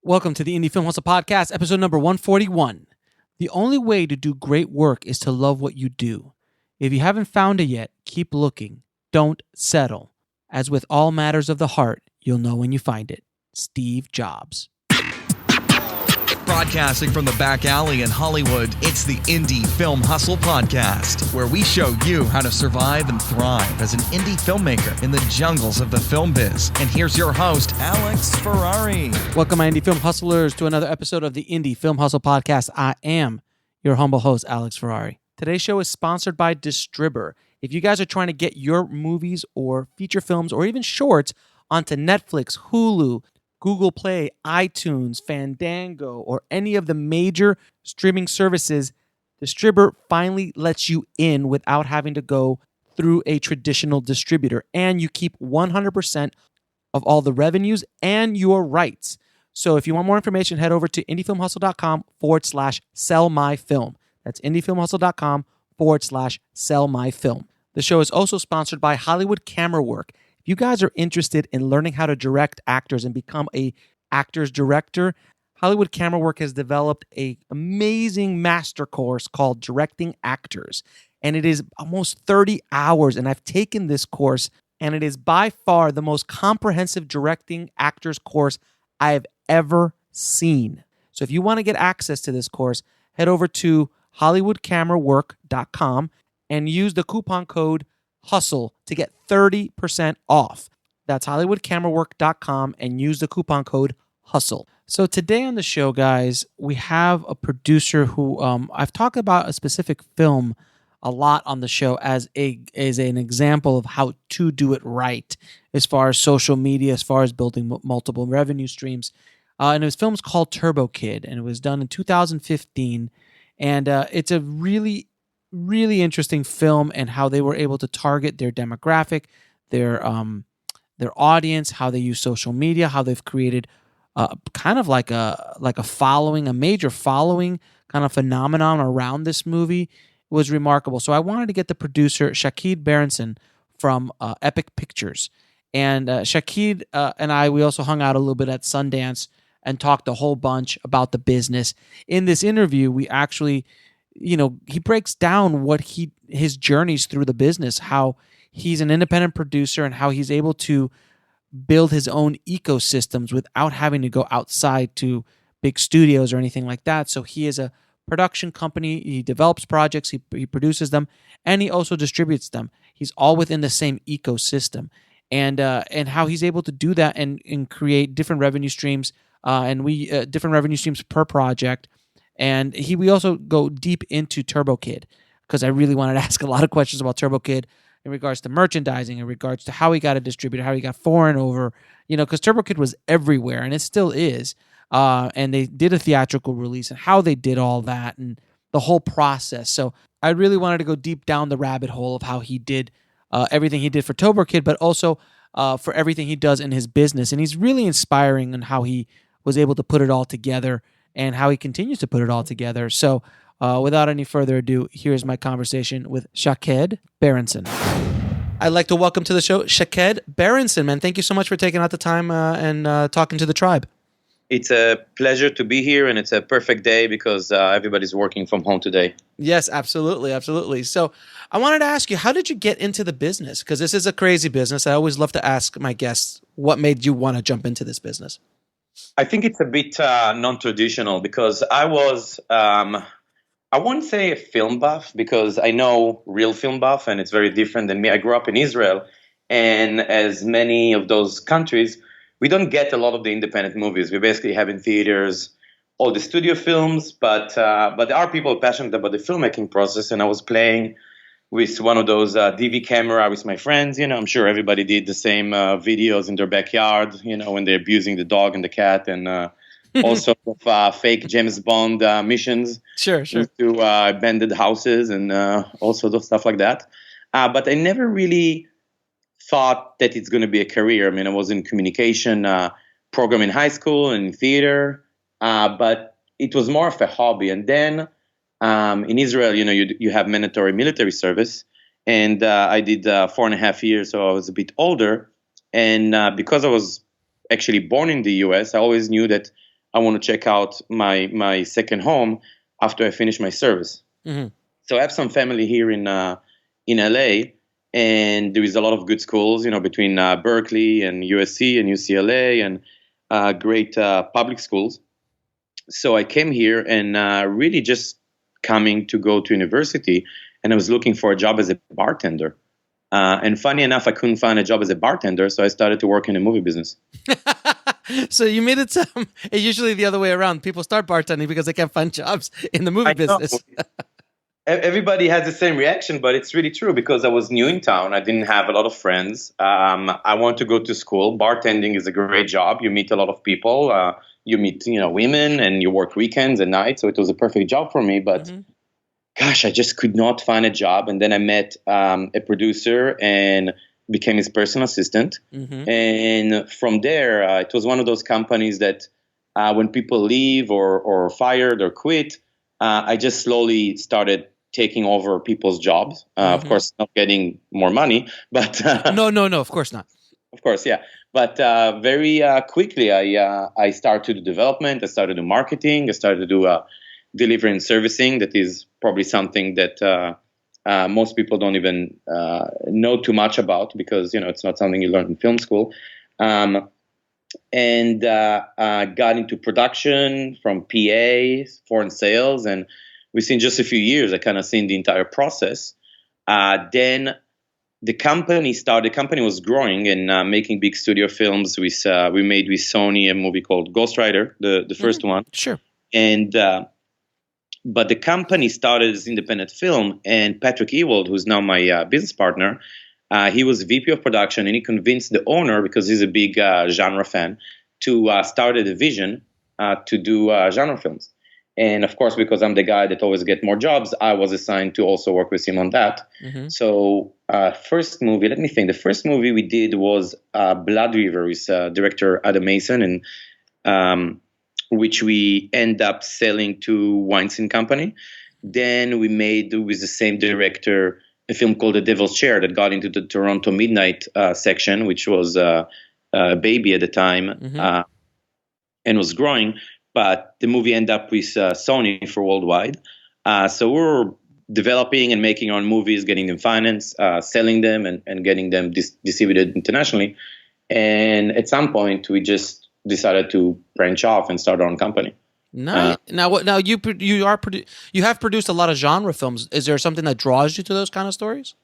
Welcome to the Indie Film Hustle Podcast, episode number 141. The only way to do great work is to love what you do. If you haven't found it yet, keep looking. Don't settle. As with all matters of the heart, you'll know when you find it. Steve Jobs. Broadcasting from the back alley in Hollywood, it's the Indie Film Hustle Podcast, where we show you how to survive and thrive as an indie filmmaker in the jungles of the film biz. And here's your host, Alex Ferrari. Welcome, my Indie Film Hustlers, to another episode of the Indie Film Hustle Podcast. I am your humble host, Alex Ferrari. Today's show is sponsored by Distribber. If you guys are trying to get your movies or feature films or even shorts onto Netflix, Hulu, Google Play, iTunes, Fandango, or any of the major streaming services, Distribber finally lets you in without having to go through a traditional distributor. And you keep 100% of all the revenues and your rights. So if you want more information, head over to indiefilmhustle.com/sellmyfilm. That's indiefilmhustle.com/sellmyfilm. The show is also sponsored by Hollywood Camera Work. If you guys are interested in learning how to direct actors and become a actor's director, Hollywood Camera Work has developed an amazing master course called Directing Actors. And it is almost 30 hours. And I've taken this course, and it is by far the most comprehensive directing actors course I have ever seen. So if you want to get access to this course, head over to hollywoodcamerawork.com and use the coupon code HUSTLE to get 30% off. That's hollywoodcamerawork.com and use the coupon code HUSTLE. So today on the show, guys, we have a producer who I've talked about a specific film a lot on the show as an example of how to do it right as far as social media, as far as building multiple revenue streams. And his film's called Turbo Kid, and it was done in 2015. And it's a really interesting film, and how they were able to target their demographic, their audience, how they use social media, how they've created kind of like a following, a major following kind of phenomenon around this movie. It was remarkable. So I wanted to get the producer, Shakid Berenson from Epic Pictures. And Shakid and we also hung out a little bit at Sundance and talked a whole bunch about the business. In this interview, we actually... he breaks down his journeys through the business, how he's an independent producer and how he's able to build his own ecosystems without having to go outside to big studios or anything like that. So he is a production company. He develops projects, he produces them, and he also distributes them. He's all within the same ecosystem. And how he's able to do that and create different revenue streams, different revenue streams per project. And we also go deep into Turbo Kid, because I really wanted to ask a lot of questions about Turbo Kid in regards to merchandising, in regards to how he got a distributor, how he got foreign over, because Turbo Kid was everywhere, and it still is. And they did a theatrical release, and how they did all that and the whole process. So I really wanted to go deep down the rabbit hole of how he did everything he did for Turbo Kid, but also for everything he does in his business. And he's really inspiring in how he was able to put it all together, and how he continues to put it all together. So without any further ado, here's my conversation with Shakid Berenson. I'd like to welcome to the show Shakid Berenson, man. Thank you so much for taking out the time and talking to the tribe. It's a pleasure to be here, and it's a perfect day because everybody's working from home today. Yes, absolutely, absolutely. So I wanted to ask you, how did you get into the business? Because this is a crazy business. I always love to ask my guests, what made you want to jump into this business? I think it's a bit non-traditional because I was, I won't say a film buff because I know real film buff and it's very different than me. I grew up in Israel, and as many of those countries, we don't get a lot of the independent movies. We basically have in theaters all the studio films, but there are people passionate about the filmmaking process, and I was playing with one of those DV camera with my friends. I'm sure everybody did the same videos in their backyard, when they're abusing the dog and the cat, and also fake James Bond missions sure. to abandoned houses and also those stuff like that. But I never really thought that it's going to be a career. I mean, I was in communication program in high school and in theater, but it was more of a hobby. And then in Israel, you have mandatory military service, and I did 4.5 years, so I was a bit older. And because I was actually born in the U.S., I always knew that I want to check out my second home after I finish my service. Mm-hmm. So I have some family here in LA, and there is a lot of good schools, between Berkeley and USC and UCLA, and great public schools. So I came here and really just coming to go to university, and I was looking for a job as a bartender. And funny enough, I couldn't find a job as a bartender, so I started to work in the movie business. So you made it sound usually the other way around. People start bartending because they can't find jobs in the movie business. Everybody has the same reaction, but it's really true because I was new in town. I didn't have a lot of friends. I wanted to go to school. Bartending is a great job. You meet a lot of people. You meet, women, and you work weekends and nights. So it was a perfect job for me. But gosh, I just could not find a job. And then I met a producer and became his personal assistant. And from there, it was one of those companies that when people leave or fired or quit, I just slowly started taking over people's jobs. Of course, not getting more money, but no, of course not. Of course, yeah. But very quickly, I started to do development. I started to do marketing. I started to do delivery and servicing. That is probably something that most people don't even know too much about because it's not something you learn in film school. And got into production from PA, foreign sales, and within just a few years, I kind of seen the entire process. Then the company started. The company was growing and making big studio films. We made with Sony a movie called Ghost Rider, the first one. Sure. And but the company started as independent film, and Patrick Ewald, who's now my business partner, he was VP of production, and he convinced the owner, because he's a big genre fan, to start a division to do genre films. And of course, because I'm the guy that always get more jobs, I was assigned to also work with him on that. So first movie, let me think. The first movie we did was Blood River with director Adam Mason, and which we end up selling to Weinstein Company. Then we made with the same director a film called The Devil's Chair that got into the Toronto Midnight section, which was a baby at the time and was growing. But the movie ended up with Sony for worldwide. So we were developing and making our own movies, getting them financed, selling them, and getting them distributed internationally. And at some point, we just decided to branch off and start our own company. Nice. Now you have produced a lot of genre films. Is there something that draws you to those kind of stories?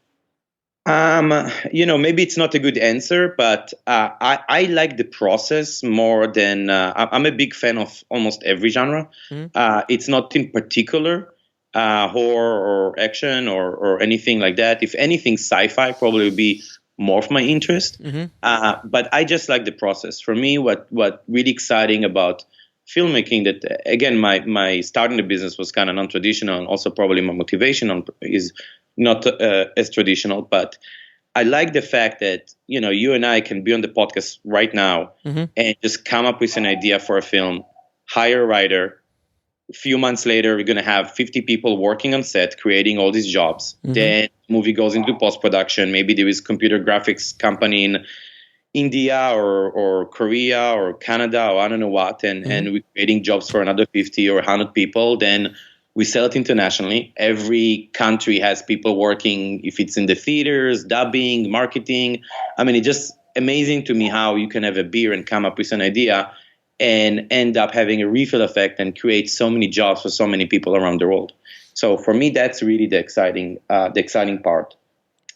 Maybe it's not a good answer, but I like the process more than I'm a big fan of almost every genre. It's not in particular horror or action or anything like that. If anything, sci-fi probably would be more of my interest. But I just like the process. For me, what really exciting about filmmaking, that again, my starting the business was kind of non-traditional, and also probably my motivation is not as traditional, but I like the fact that, you and I can be on the podcast right now and just come up with an idea for a film, hire a writer. A few months later, we're going to have 50 people working on set, creating all these jobs. Then the movie goes into post-production. Maybe there is computer graphics company in India or Korea or Canada or I don't know what, and we're creating jobs for another 50 or 100 people. Then we sell it internationally. Every country has people working, if it's in the theaters, dubbing, marketing. I mean, it's just amazing to me how you can have a beer and come up with an idea and end up having a refill effect and create so many jobs for so many people around the world. So for me, that's really the exciting part.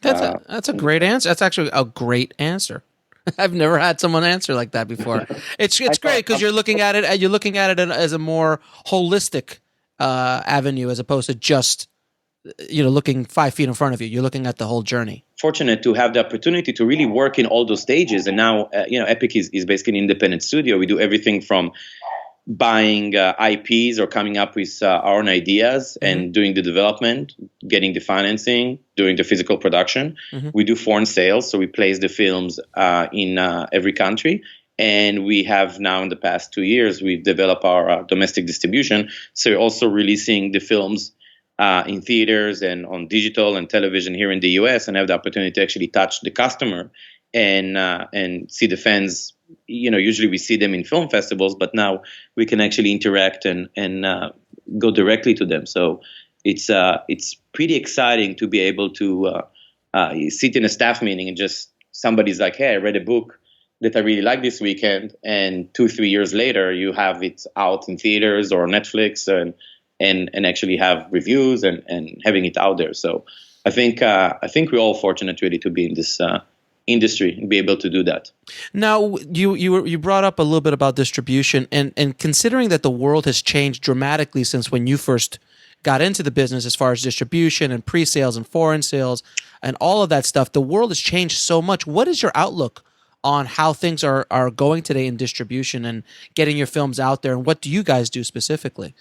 That's a great answer. That's actually a great answer. I've never had someone answer like that before. It's great because you're looking at it as a more holistic avenue, as opposed to just looking 5 feet in front of you. You're looking at the whole journey. Fortunate to have the opportunity to really work in all those stages, and now Epic is basically an independent studio. We do everything from buying IPs or coming up with our own ideas and doing the development, getting the financing, doing the physical production. We do foreign sales, so we place the films in every country. And we have now, in the past 2 years, we've developed our domestic distribution. So we're also releasing the films in theaters and on digital and television here in the US, and have the opportunity to actually touch the customer and see the fans usually we see them in film festivals, but now we can actually interact and go directly to them. So it's pretty exciting to be able to sit in a staff meeting and just somebody's like, hey, I read a book that I really like this weekend, and 2-3 years later you have it out in theaters or Netflix and actually have reviews and having it out there. So I think we're all fortunate really to be in this industry and be able to do that. Now, you brought up a little bit about distribution, and considering that the world has changed dramatically since when you first got into the business, as far as distribution and pre-sales and foreign sales and all of that stuff, the world has changed so much. What is your outlook on how things are going today in distribution and getting your films out there, and what do you guys do specifically?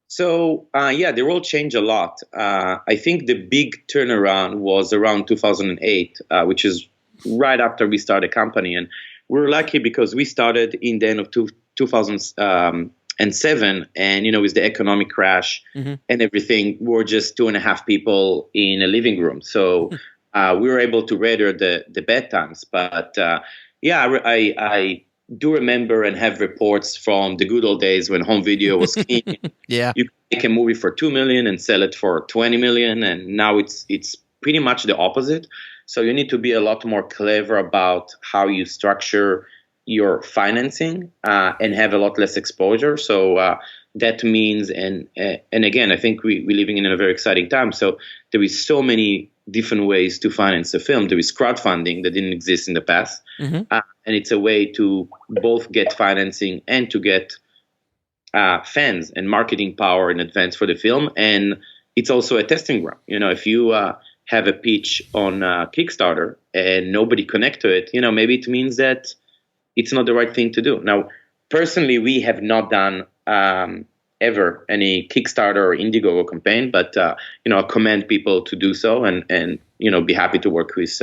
So, the world changed a lot. I think the big turnaround was around 2008, which is right after we started a company. And we're lucky because we started in the end of 2007. And, with the economic crash and everything, we're just 2.5 people in a living room. So we were able to weather the bad times. But, I do remember and have reports from the good old days when home video was king. Yeah. You make a movie for $2 million and sell it for $20 million. And now it's pretty much the opposite. So you need to be a lot more clever about how you structure your financing and have a lot less exposure. So that means, and again, I think we're living in a very exciting time. So there is so many different ways to finance a film. There is crowdfunding that didn't exist in the past. And it's a way to both get financing and to get fans and marketing power in advance for the film. And it's also a testing ground. If you have a pitch on Kickstarter and nobody connect to it, maybe it means that it's not the right thing to do. Now, personally, we have not done ever any Kickstarter or Indiegogo campaign, but I commend people to do so and be happy to work with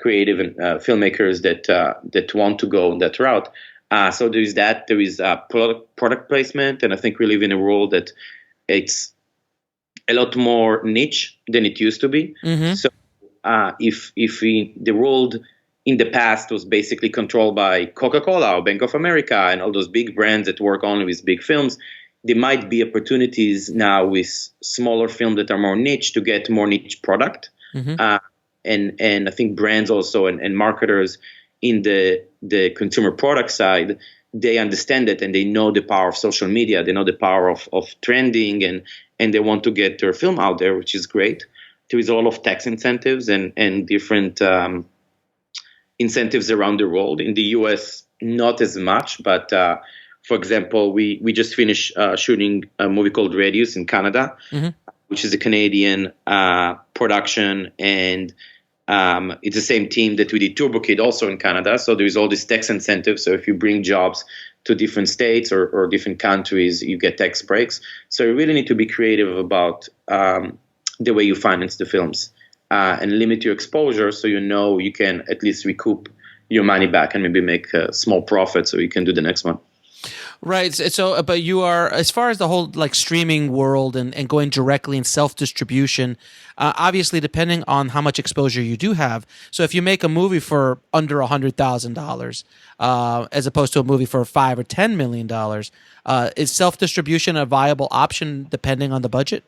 creative and filmmakers that want to go that route. So there is that. There is product placement, and I think we live in a world that it's a lot more niche than it used to be. So if the world in the past was basically controlled by Coca-Cola or Bank of America and all those big brands that work only with big films, there might be opportunities now with smaller films that are more niche to get more niche product. And I think brands also and marketers in the consumer product side, they understand it and they know the power of social media. They know the power of trending and they want to get their film out there, which is great. There is a lot of tax incentives and different incentives around the world. In the US, not as much, but for example, we just finished shooting a movie called Radius in Canada, which is a Canadian production, and it's the same team that we did Turbo Kid also in Canada. So there is all these tax incentives. So if you bring jobs to different states or different countries, you get tax breaks. So you really need to be creative about the way you finance the films and limit your exposure so you can at least recoup your money back and maybe make a small profit so you can do the next one. Right. So, but you are, as far as the whole streaming world and going directly in self-distribution, obviously depending on how much exposure you do have. So if you make a movie for under $100,000 as opposed to a movie for $5 or $10 million, is self-distribution a viable option depending on the budget?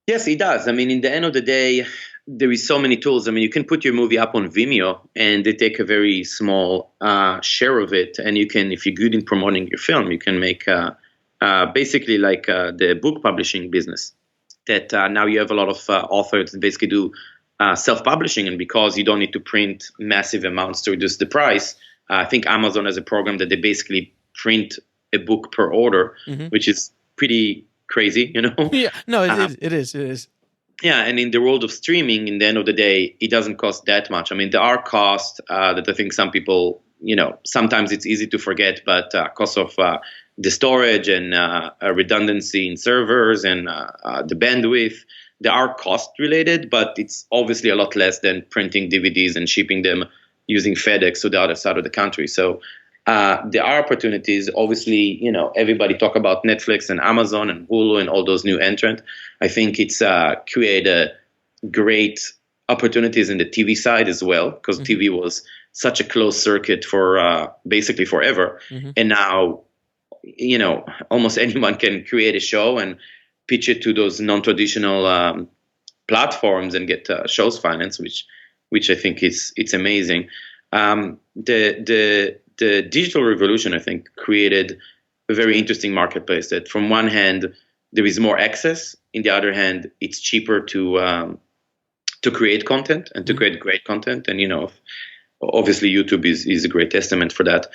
Yes, it does. I mean, in the end of the day, there is so many tools. I mean, you can put your movie up on Vimeo and they take a very small share of it. And you can, if you're good in promoting your film, you can make basically like the book publishing business that now you have a lot of authors that basically do self-publishing. And because you don't need to print massive amounts to reduce the price, I think Amazon has a program that they basically print a book per order, which is pretty crazy, Yeah, no, it is. Yeah, and in the world of streaming, in the end of the day, it doesn't cost that much. I mean, there are costs that I think some people, sometimes it's easy to forget, but cost of the storage and redundancy in servers and the bandwidth, there are cost related, but it's obviously a lot less than printing DVDs and shipping them using FedEx to the other side of the country. So there are opportunities. Obviously, everybody talk about Netflix and Amazon and Hulu and all those new entrants. I think it's create a great opportunities in the TV side as well, because TV was such a closed circuit for basically forever. And now, almost anyone can create a show and pitch it to those non-traditional platforms and get shows financed, which I think it's amazing. The digital revolution, I think, created a very interesting marketplace that from one hand, there is more access. In the other hand, it's cheaper to create content and to create great content. And, obviously YouTube is a great testament for that.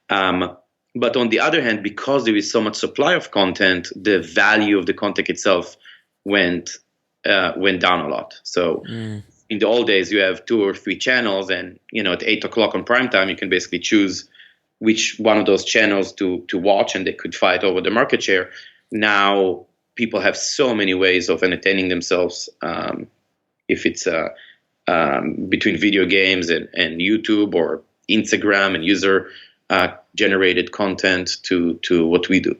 But on the other hand, because there is so much supply of content, the value of the content itself went down a lot. So in the old days, you have 2 or 3 channels, and at 8:00 on prime time, you can basically choose which one of those channels to watch, and they could fight over the market share. Now people have so many ways of entertaining themselves. If it's between video games and YouTube or Instagram and user generated content to what we do.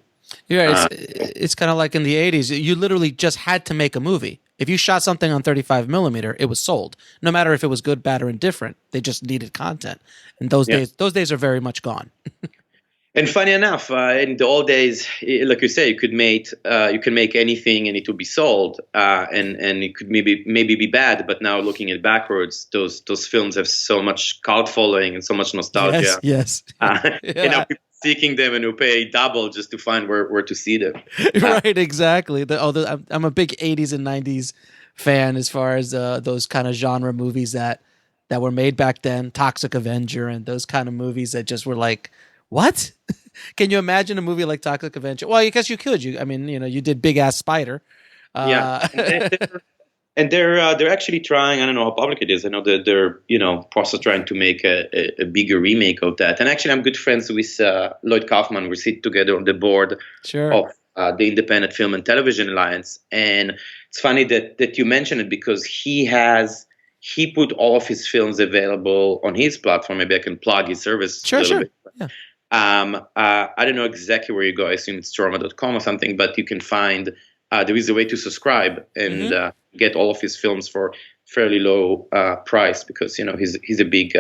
Yeah, it's kind of like in the 80s. You literally just had to make a movie. If you shot something on 35 millimeter, it was sold. No matter if it was good, bad, or indifferent, they just needed content. And those days are very much gone. And funny enough, in the old days, like you say, you can make anything and it would be sold, and it could maybe be bad. But now looking at backwards, those films have so much cult following and so much nostalgia. Yes. And now people seeking them and who pay double just to find where to see them. Right, exactly. I'm a big 80s and 90s fan as far as those kind of genre movies that were made back then, Toxic Avenger and those kind of movies that just were like, what? Can you imagine a movie like Toxic Avenger? Well, I guess you could. You did Big Ass Spider. And they're actually trying. I don't know how public it is. I know that they're process trying to make a bigger remake of that. And actually, I'm good friends with Lloyd Kaufman. We sit together on the board of the Independent Film and Television Alliance. And it's funny that you mentioned it, because he put all of his films available on his platform. Maybe I can plug his service a little bit. Yeah. I don't know exactly where you go. I assume it's Troma.com or something, but you can find there is a way to subscribe and get all of his films for fairly low price, because he's a big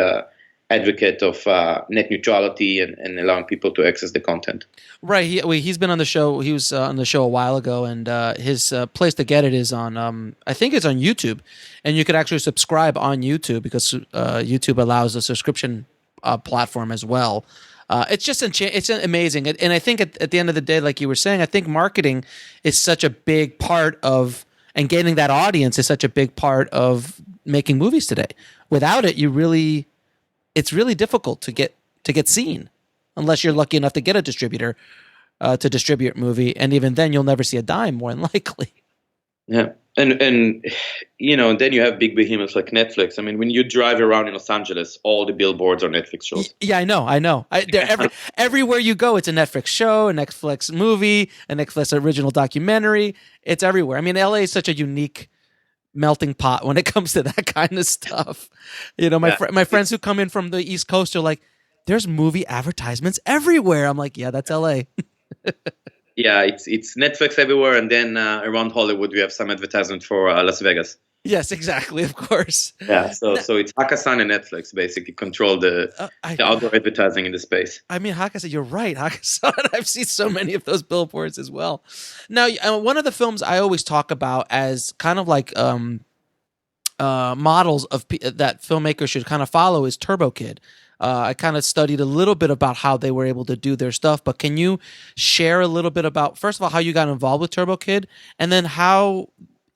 advocate of net neutrality and allowing people to access the content. Right. He's been on the show. He was on the show a while ago, and his place to get it is on, I think it's on YouTube, and you could actually subscribe on YouTube, because YouTube allows a subscription platform as well. It's just it's amazing. And I think at the end of the day, like you were saying, I think marketing is such a big part of, and gaining that audience is such a big part of making movies today. Without it, it's really difficult to get seen, unless you're lucky enough to get a distributor to distribute a movie. And even then, you'll never see a dime, more than likely. Yeah. And then you have big behemoths like Netflix. I mean, when you drive around in Los Angeles, all the billboards are Netflix shows. Yeah, I know. They're everywhere you go, it's a Netflix show, a Netflix movie, a Netflix original documentary. It's everywhere. I mean, LA is such a unique melting pot when it comes to that kind of stuff. My friends who come in from the East Coast are like, "There's movie advertisements everywhere." I'm like, "Yeah, that's LA." Yeah, it's Netflix everywhere, and then around Hollywood we have some advertisement for Las Vegas. Yes, exactly, of course. Yeah, so it's Hakkasan and Netflix basically control the outdoor advertising in the space. I mean, Hakkasan, you're right, Hakkasan. I've seen so many of those billboards as well. Now, one of the films I always talk about as kind of like models of that filmmakers should kind of follow is Turbo Kid. I kind of studied a little bit about how they were able to do their stuff, but can you share a little bit about, first of all, how you got involved with Turbo Kid, and then how,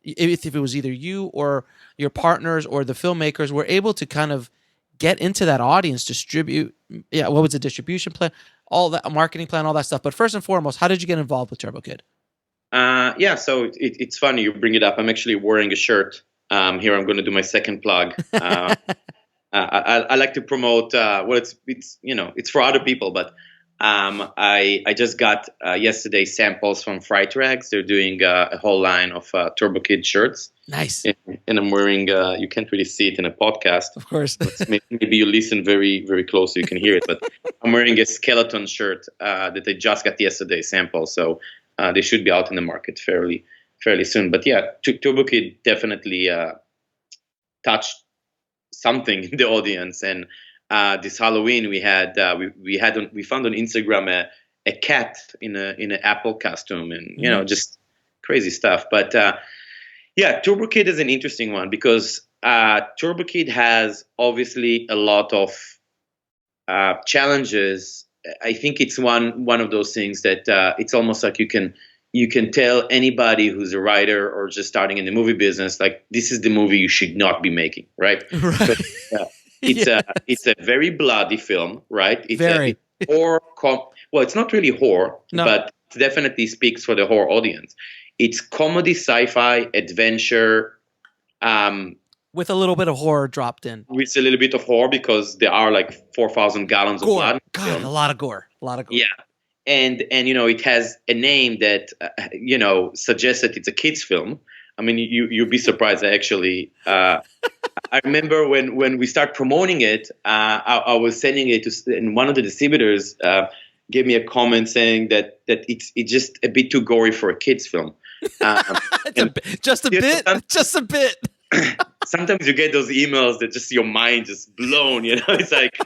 if it was either you or your partners or the filmmakers, were able to kind of get into that audience, distribute, what was the distribution plan, all that, marketing plan, all that stuff. But first and foremost, how did you get involved with Turbo Kid? So it's funny you bring it up. I'm actually wearing a shirt. Here I'm going to do my second plug. I like to promote. It's for other people, but I just got yesterday samples from Fright Rags. They're doing a whole line of Turbo Kid shirts. Nice. And I'm wearing. You can't really see it in a podcast, of course. Maybe you listen very, very close so you can hear it. But I'm wearing a skeleton shirt that I just got yesterday, sample. So they should be out in the market fairly soon. But yeah, Turbo Kid definitely touch something in the audience. And this Halloween, we found on Instagram a cat in an apple costume, and just crazy stuff. But Turbo Kid is an interesting one because Turbo Kid has obviously a lot of challenges. I think it's one of those things that it's almost like you can tell anybody who's a writer or just starting in the movie business, like, this is the movie you should not be making, right? Right. It's a very bloody film, right? It's very horror. Well, it's not really horror, No. but it definitely speaks for the horror audience. It's comedy, sci-fi, adventure, with a little bit of horror dropped in. with a little bit of horror because there are like 4,000 gallons of blood. Gore. in the God, film. a lot of gore. Yeah. And it has a name that suggests that it's a kids film. I mean, you'd be surprised. Actually, I remember when we start promoting it, I was sending it to, and one of the distributors gave me a comment saying that it's just a bit too gory for a kids film. Just a bit. Sometimes you get those emails that just your mind just blown. It's like.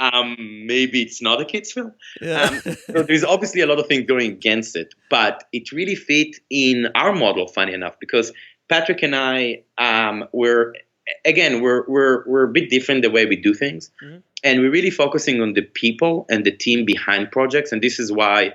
Maybe it's not a kids film. Yeah. So there's obviously a lot of things going against it, but it really fit in our model, funny enough, because Patrick and I we're a bit different the way we do things, and we're really focusing on the people and the team behind projects. And this is why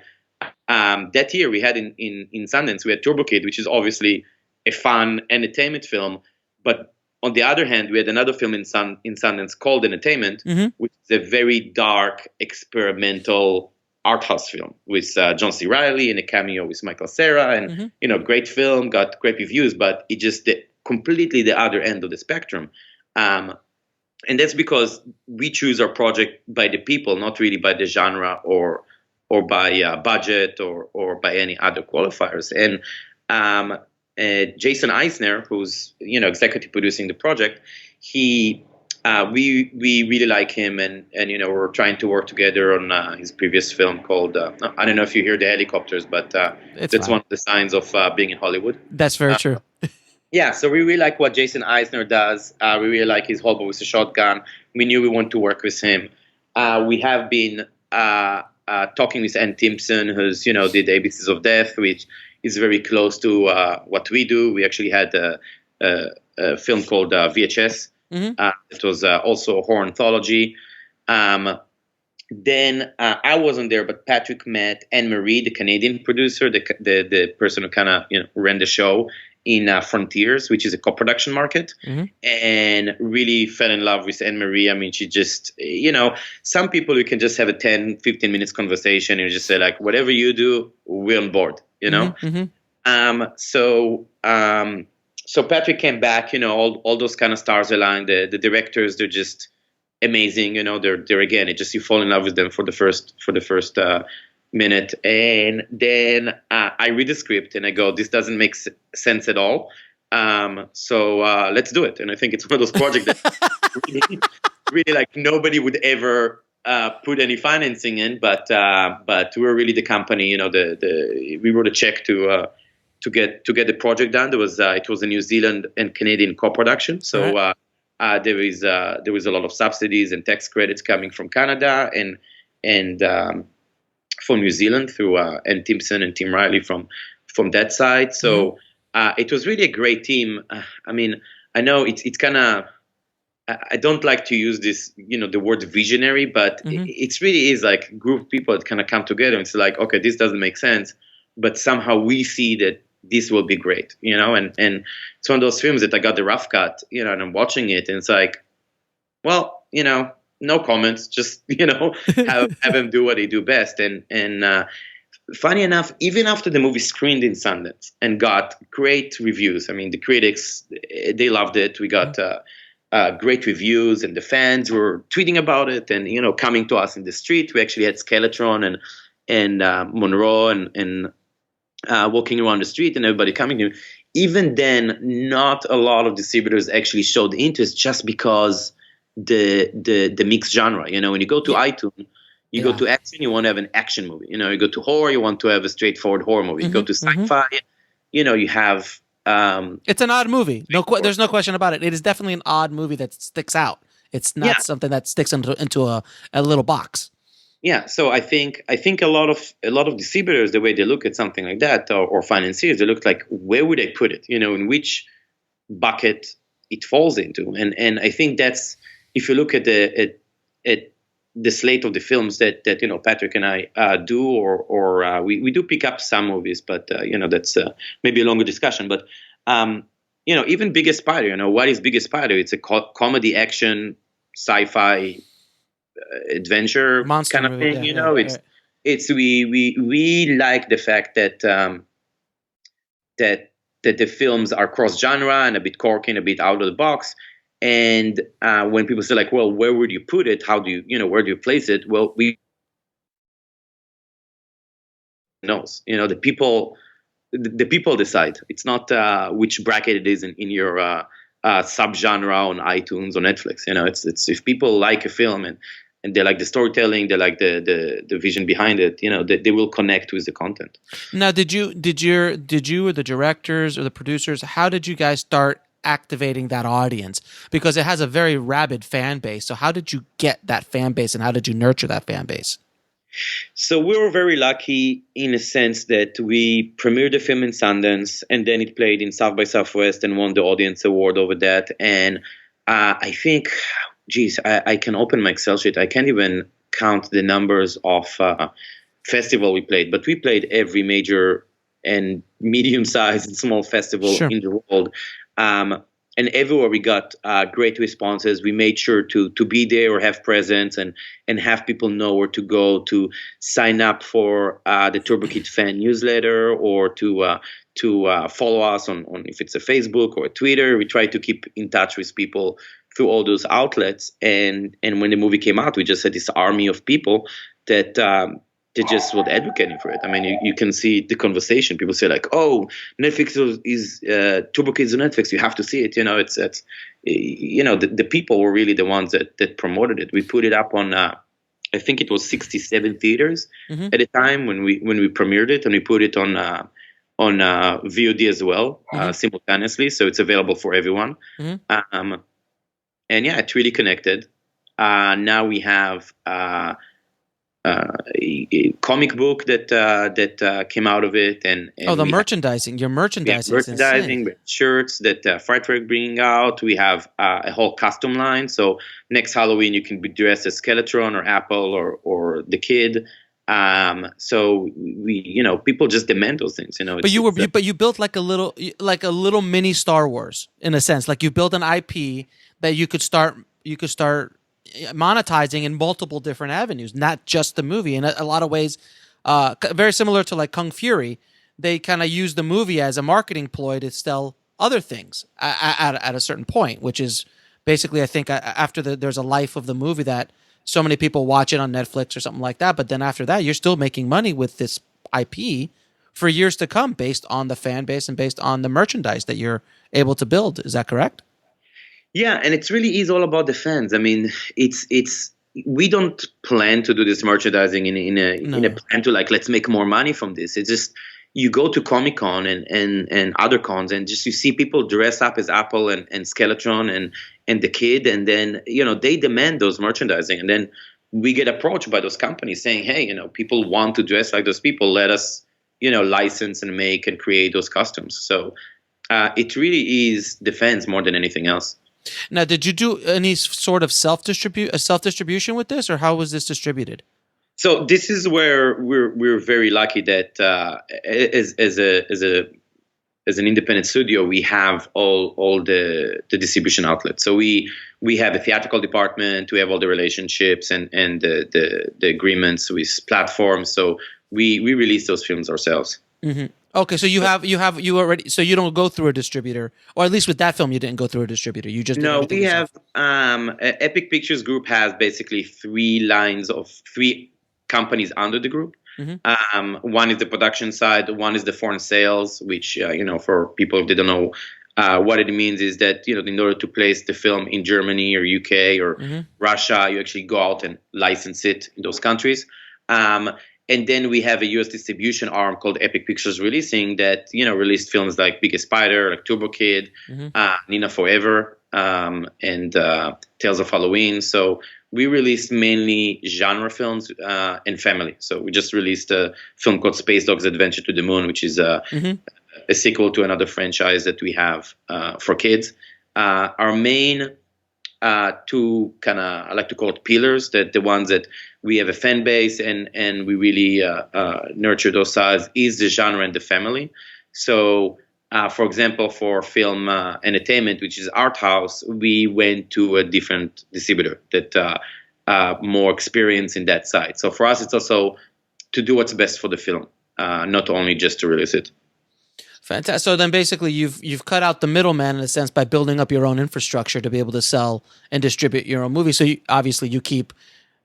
that year we had in Sundance, we had Turbo Kid, which is obviously a fun entertainment film, but on the other hand, we had another film in Sundance called Entertainment, which is a very dark, experimental art house film with John C. Reilly and a cameo with Michael Cera. And, great film, got great reviews, but it just completely the other end of the spectrum. And that's because we choose our project by the people, not really by the genre or by budget or by any other qualifiers. And Jason Eisner, who's executive producing the project, we really like him, and we're trying to work together on his previous film called I don't know if you hear the helicopters, but that's fine. One of the signs of being in Hollywood. That's very true. Yeah, so we really like what Jason Eisner does. We really like his Hobo with a Shotgun. We knew we wanted to work with him. We have been talking with Ann Timpson, who's did ABCs of Death, which is very close to what we do. We actually had a film called VHS. It was also a horror anthology. Then I wasn't there, but Patrick met Anne-Marie, the Canadian producer, the person who kind of ran the show in Frontiers, which is a co-production market, and really fell in love with Anne-Marie. I mean, she just, some people you can just have a 10, 15 minutes conversation and you just say, like, whatever you do, we're on board, So Patrick came back, all those kind of stars aligned. The directors, they're just amazing. They're again, it just, you fall in love with them for the first minute. And then I read the script and I go, this doesn't make sense at all. So let's do it. And I think it's one of those projects that really like nobody would ever put any financing in, but we're really the company. We wrote a check to get the project done. It was a New Zealand and Canadian co-production, so right. There was a lot of subsidies and tax credits coming from Canada and from New Zealand through Ann Timpson and Tim Riley from that side. So it was really a great team. I mean, I know it's kind of. I don't like to use this, the word visionary, but it really is like a group of people that kind of come together and it's like, okay, this doesn't make sense, but somehow we see that this will be great, and it's one of those films that I got the rough cut, and I'm watching it and it's like, well, no comments, just, have them do what they do best. And funny enough, even after the movie screened in Sundance and got great reviews, I mean, the critics, they loved it. We got, great reviews, and the fans were tweeting about it and, coming to us in the street. We actually had Skeletron and Monroe and walking around the street and everybody coming to. Even then, not a lot of distributors actually showed interest just because the mixed genre. When you go to iTunes, you go to action, you want to have an action movie. You go to horror, you want to have a straightforward horror movie. You go to sci-fi, you have It's an odd movie. There's no question about it. It is definitely an odd movie that sticks out. It's not something that sticks into a little box. Yeah, so I think a lot of distributors, the way they look at something like that, or financiers, they look like, where would I put it? In which bucket it falls into, and I think that's, if you look at the slate of the films that Patrick and I do, or we do pick up some movies, but that's maybe a longer discussion. But even Biggest Spider, what is Biggest Spider? It's a comedy, action, sci-fi, adventure monster kind of movie, thing. It's we like the fact that that the films are cross genre and a bit quirky and a bit out of the box. And when people say, like, well, where would you put it? How do you where do you place it? Well, we knows, the people decide. It's not which bracket it is in your subgenre on iTunes or Netflix. It's if people like a film and they like the storytelling, they like the vision behind it, they will connect with the content. Now, did you or the directors or the producers, how did you guys start activating that audience? Because it has a very rabid fan base. So how did you get that fan base, and how did you nurture that fan base? So we were very lucky in a sense that we premiered the film in Sundance, and then it played in South by Southwest and won the Audience Award over that. And I think, I can open my Excel sheet. I can't even count the numbers of festival we played, but we played every major and medium-sized and small festival in the world. And everywhere we got great responses. We made sure to be there or have presence and have people know where to go to sign up for the Turbo Kid fan newsletter, or to follow us on if it's a Facebook or a Twitter. We try to keep in touch with people through all those outlets. And when the movie came out, we just had this army of people that they just were advocating for it. I mean, you can see the conversation. People say, like, "Oh, Netflix is Turbo Kids on Netflix. You have to see it." It's the people were really the ones that promoted it. We put it up on I think it was 67 theaters at the time when we premiered it, and we put it on VOD as well simultaneously, so it's available for everyone. And yeah, it really connected. Now we have a comic book that came out of it, and the merchandising. Your merchandising, shirts that Fright Track bringing out. We have a whole custom line. So next Halloween, you can be dressed as Skeletron or Apple or the Kid. So we, people just demand those things. But you built like a little mini Star Wars in a sense. Like you built an IP that you could start monetizing in multiple different avenues, not just the movie. In a lot of ways, very similar to like Kung Fury, they kind of use the movie as a marketing ploy to sell other things at a certain point, which is basically, I think, after there's a life of the movie that so many people watch it on Netflix or something like that. But then after that, you're still making money with this IP for years to come based on the fan base and based on the merchandise that you're able to build. Is that correct? Yeah, and it's really is all about the fans. I mean, it's we don't plan to do this merchandising in a plan to like, let's make more money from this. It's just you go to Comic-Con and other cons, and just you see people dress up as Apple and Skeletron and the Kid, and then they demand those merchandising, and then we get approached by those companies saying, hey, people want to dress like those people. Let us license and make and create those costumes. So it really is the fans more than anything else. Now, did you do any sort of self-distribution with this, or how was this distributed? So this is where we're very lucky that as an independent studio, we have all the distribution outlets. So we have a theatrical department, we have all the relationships and the agreements with platforms. So we release those films ourselves. Mm-hmm. Okay, so you already, so you don't go through a distributor, or at least with that film, you didn't go through a distributor. You just we have Epic Pictures Group has basically three companies under the group. Mm-hmm. One is the production side, one is the foreign sales, which for people who didn't know what it means is that in order to place the film in Germany or UK or Russia, you actually go out and license it in those countries. And then we have a US distribution arm called Epic Pictures Releasing that, released films like Biggest Spider, like Turbo Kid, Nina Forever, and Tales of Halloween. So we released mainly genre films and family. So we just released a film called Space Dog's Adventure to the Moon, which is a sequel to another franchise that we have for kids. Our main two kind of, I like to call it pillars, that the ones that we have a fan base and we really nurture those sides, is the genre and the family. So, for example, for film entertainment, which is art house, we went to a different distributor that more experience in that side. So for us, it's also to do what's best for the film, not only just to release it. Fantastic. So then basically you've cut out the middleman in a sense by building up your own infrastructure to be able to sell and distribute your own movie. So obviously you keep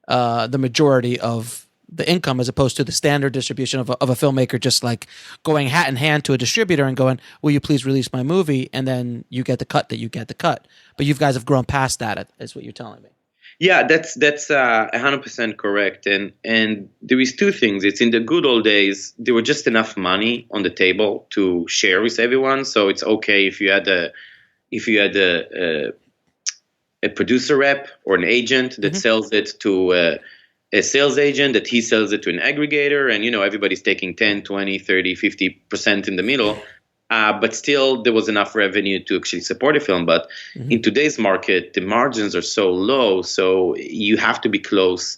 the majority of the income as opposed to the standard distribution of a filmmaker just like going hat in hand to a distributor and going, will you please release my movie? And then you get the cut that you get the cut. But you guys have grown past that, is what you're telling me. Yeah, that's 100% correct. And there is two things. It's in the good old days, there were just enough money on the table to share with everyone. So it's okay if you had a producer rep or an agent that sells it to a sales agent, that he sells it to an aggregator, and everybody's taking 10, 20, 30, 50% in the middle. But still, there was enough revenue to actually support a film. But in today's market, the margins are so low, so you have to be close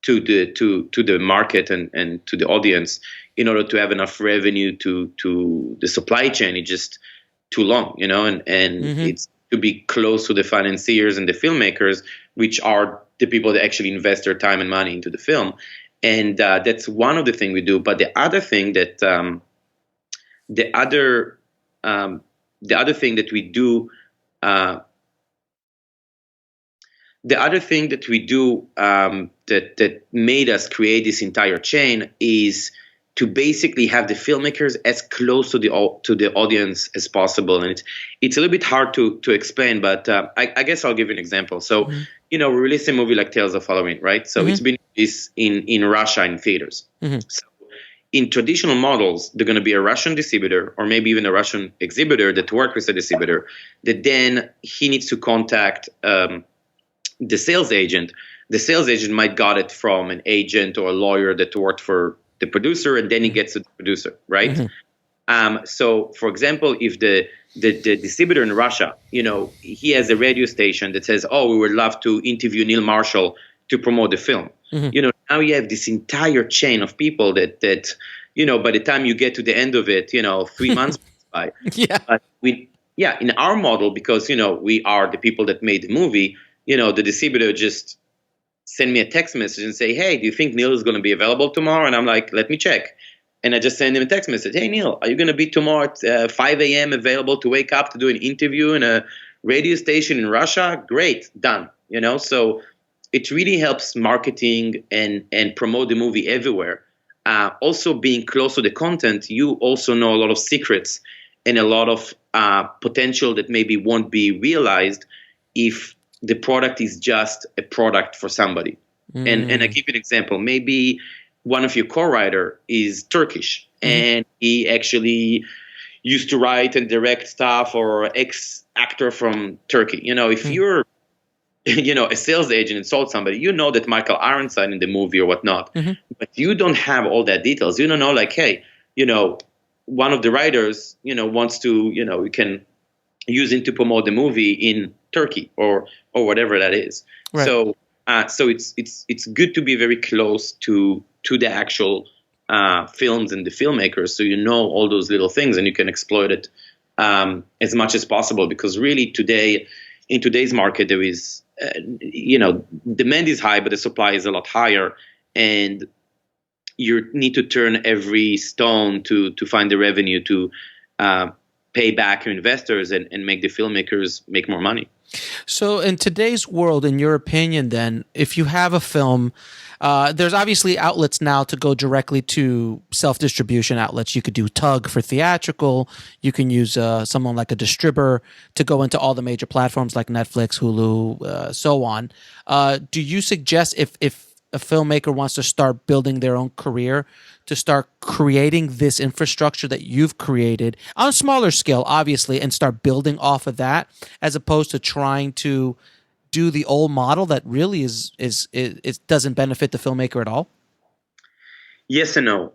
to the market and to the audience in order to have enough revenue to the supply chain. It's just too long, and it's to be close to the financiers and the filmmakers, which are the people that actually invest their time and money into the film. And that's one of the things we do. But the other thing that the other thing that we do that made us create this entire chain is to basically have the filmmakers as close to the audience as possible. And it's a little bit hard to explain, but I guess I'll give you an example. So we released a movie like Tales of Halloween, right? So it's been released in Russia in theaters. So in traditional models, they're going to be a Russian distributor or maybe even a Russian exhibitor that works with a distributor, that then he needs to contact the sales agent. The sales agent might got it from an agent or a lawyer that worked for the producer, and then he gets to the producer, right? So, for example, if the distributor in Russia, he has a radio station that says, "Oh, we would love to interview Neil Marshall to promote the film." Now you have this entire chain of people that by the time you get to the end of it, 3 months pass by. Yeah. But in our model, because we are the people that made the movie, the distributor just send me a text message and say, "Hey, do you think Neil is going to be available tomorrow?" And I'm like, "Let me check." And I just send him a text message. "Hey, Neil, are you going to be tomorrow at 5 a.m. available to wake up to do an interview in a radio station in Russia?" Great, done. So it really helps marketing and promote the movie everywhere. Also, being close to the content, you also know a lot of secrets and a lot of potential that maybe won't be realized if the product is just a product for somebody. And I give you an example. Maybe one of your co-writer is Turkish, and he actually used to write and direct stuff, or ex-actor from Turkey. If you're a sales agent and sold somebody, that Michael Ironside in the movie or whatnot, but you don't have all that details. You don't know, like, hey, one of the writers, wants to, we can use him to promote the movie in Turkey or whatever that is. Right. So it's good to be very close to the actual films and the filmmakers, so all those little things and you can exploit it as much as possible. Because really in today's market, there is demand is high, but the supply is a lot higher, and you need to turn every stone to find the revenue to pay back your investors and make the filmmakers make more money. So in today's world, in your opinion, then, if you have a film, there's obviously outlets now to go directly to self-distribution outlets. You could do Tug for theatrical. You can use someone like a distributor to go into all the major platforms like Netflix, Hulu, so on. Do you suggest if a filmmaker wants to start building their own career, to start creating this infrastructure that you've created on a smaller scale, obviously, and start building off of that, as opposed to trying to do the old model that really is doesn't benefit the filmmaker at all? Yes and no.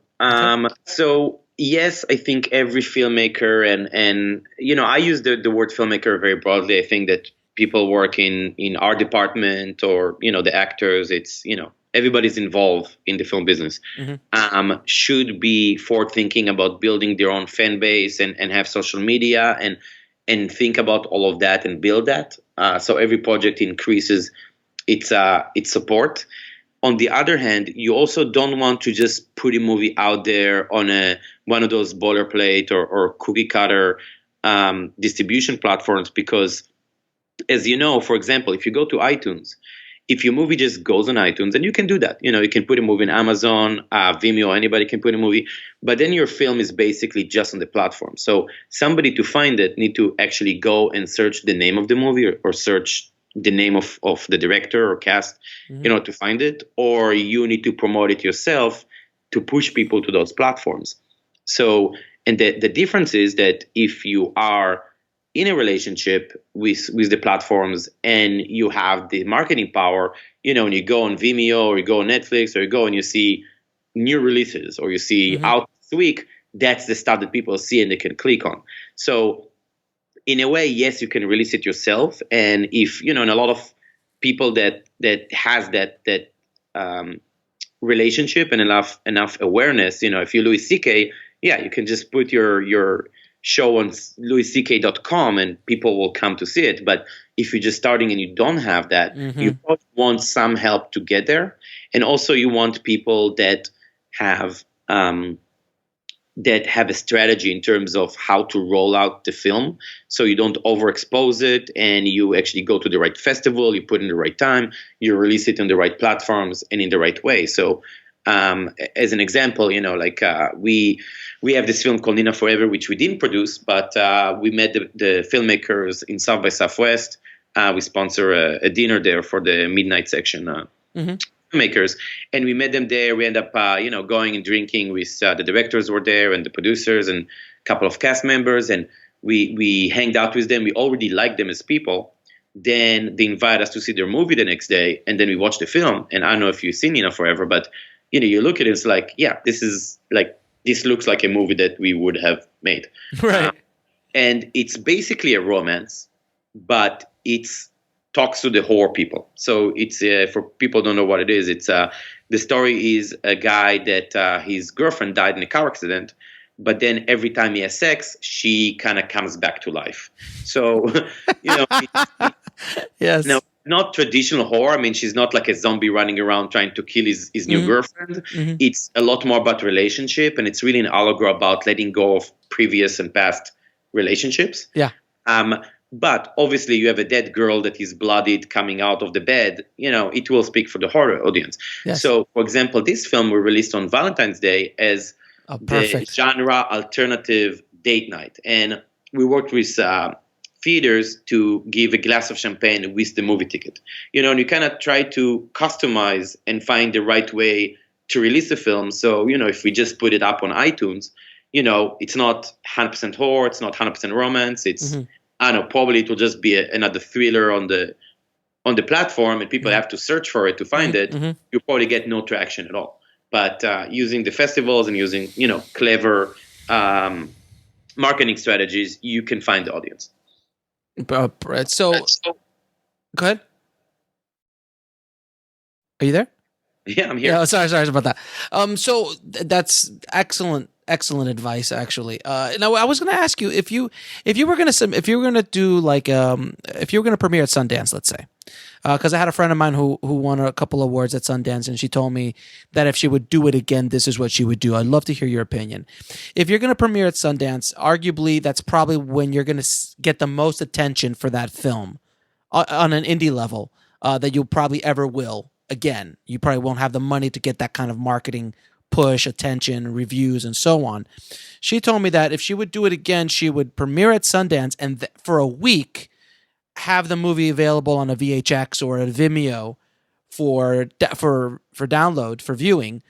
So yes, I think every filmmaker and I use the word filmmaker very broadly. I think that people work in our department or the actors. It's everybody's involved in the film business. Should be forward thinking about building their own fan base and have social media and think about all of that and build that. So every project increases its support. On the other hand, you also don't want to just put a movie out there on one of those boilerplate or cookie cutter distribution platforms, because, as you know, for example, if you go to iTunes, if your movie just goes on iTunes, and you can do that, you can put a movie in Amazon, Vimeo, anybody can put a movie, but then your film is basically just on the platform. So somebody to find it need to actually go and search the name of the movie or search the name of the director or cast, to find it, or you need to promote it yourself to push people to those platforms. So, and the difference is that if you are in a relationship with the platforms and you have the marketing power, and you go on Vimeo or you go on Netflix or you go and you see new releases or you see out this week, that's the stuff that people see and they can click on. So in a way, yes, you can release it yourself. And if, and a lot of people that has that relationship and enough awareness, if you're Louis C.K., you can just put your show on louisck.com and people will come to see it. But if you're just starting and you don't have that, you probably want some help to get there. And also you want people that have a strategy in terms of how to roll out the film, so you don't overexpose it and you actually go to the right festival, you put in the right time, you release it on the right platforms and in the right way. So as an example, we have this film called Nina Forever, which we didn't produce, but we met the filmmakers in South by Southwest. We sponsor a dinner there for the midnight section filmmakers, and we met them there. We end up going and drinking with the directors were there and the producers and a couple of cast members, and we hanged out with them. We already liked them as people. Then they invited us to see their movie the next day, and then we watched the film. And I don't know if you've seen Nina Forever, but you look at it, it's like, this looks like a movie that we would have made, right? And it's basically a romance, but it's talks to the horror people. So it's for people who don't know what it is. It's the story is a guy that his girlfriend died in a car accident, but then every time he has sex, she kind of comes back to life. So yes. Now, not traditional horror. I mean, she's not like a zombie running around trying to kill his new girlfriend. It's a lot more about relationship, and it's really an allegory about letting go of previous and past relationships. Yeah. But obviously, you have a dead girl that is bloodied coming out of the bed. It will speak for the horror audience. Yes. So, for example, this film we released on Valentine's Day as the genre alternative date night, and we worked with theaters to give a glass of champagne with the movie ticket. And you kind of try to customize and find the right way to release the film. So, if we just put it up on iTunes, it's not 100% horror, it's not 100% romance. It's, I don't know, probably it will just be another thriller on the platform, and people have to search for it to find it. You probably get no traction at all. But using the festivals and using, clever marketing strategies, you can find the audience. So, go ahead. Are you there? Yeah, I'm here. Yeah, sorry about that. So that's excellent advice, actually. Now I was going to ask you if you were going to do like if you were going to premiere at Sundance, let's say, because I had a friend of mine who won a couple awards at Sundance, and she told me that if she would do it again, this is what she would do. I'd love to hear your opinion. If you're going to premiere at Sundance, arguably that's probably when you're going to get the most attention for that film on an indie level that you probably ever will. Again, you probably won't have the money to get that kind of marketing push, attention, reviews, and so on. She told me that if she would do it again, she would premiere at Sundance and for a week have the movie available on a VHX or a Vimeo for download, for viewing,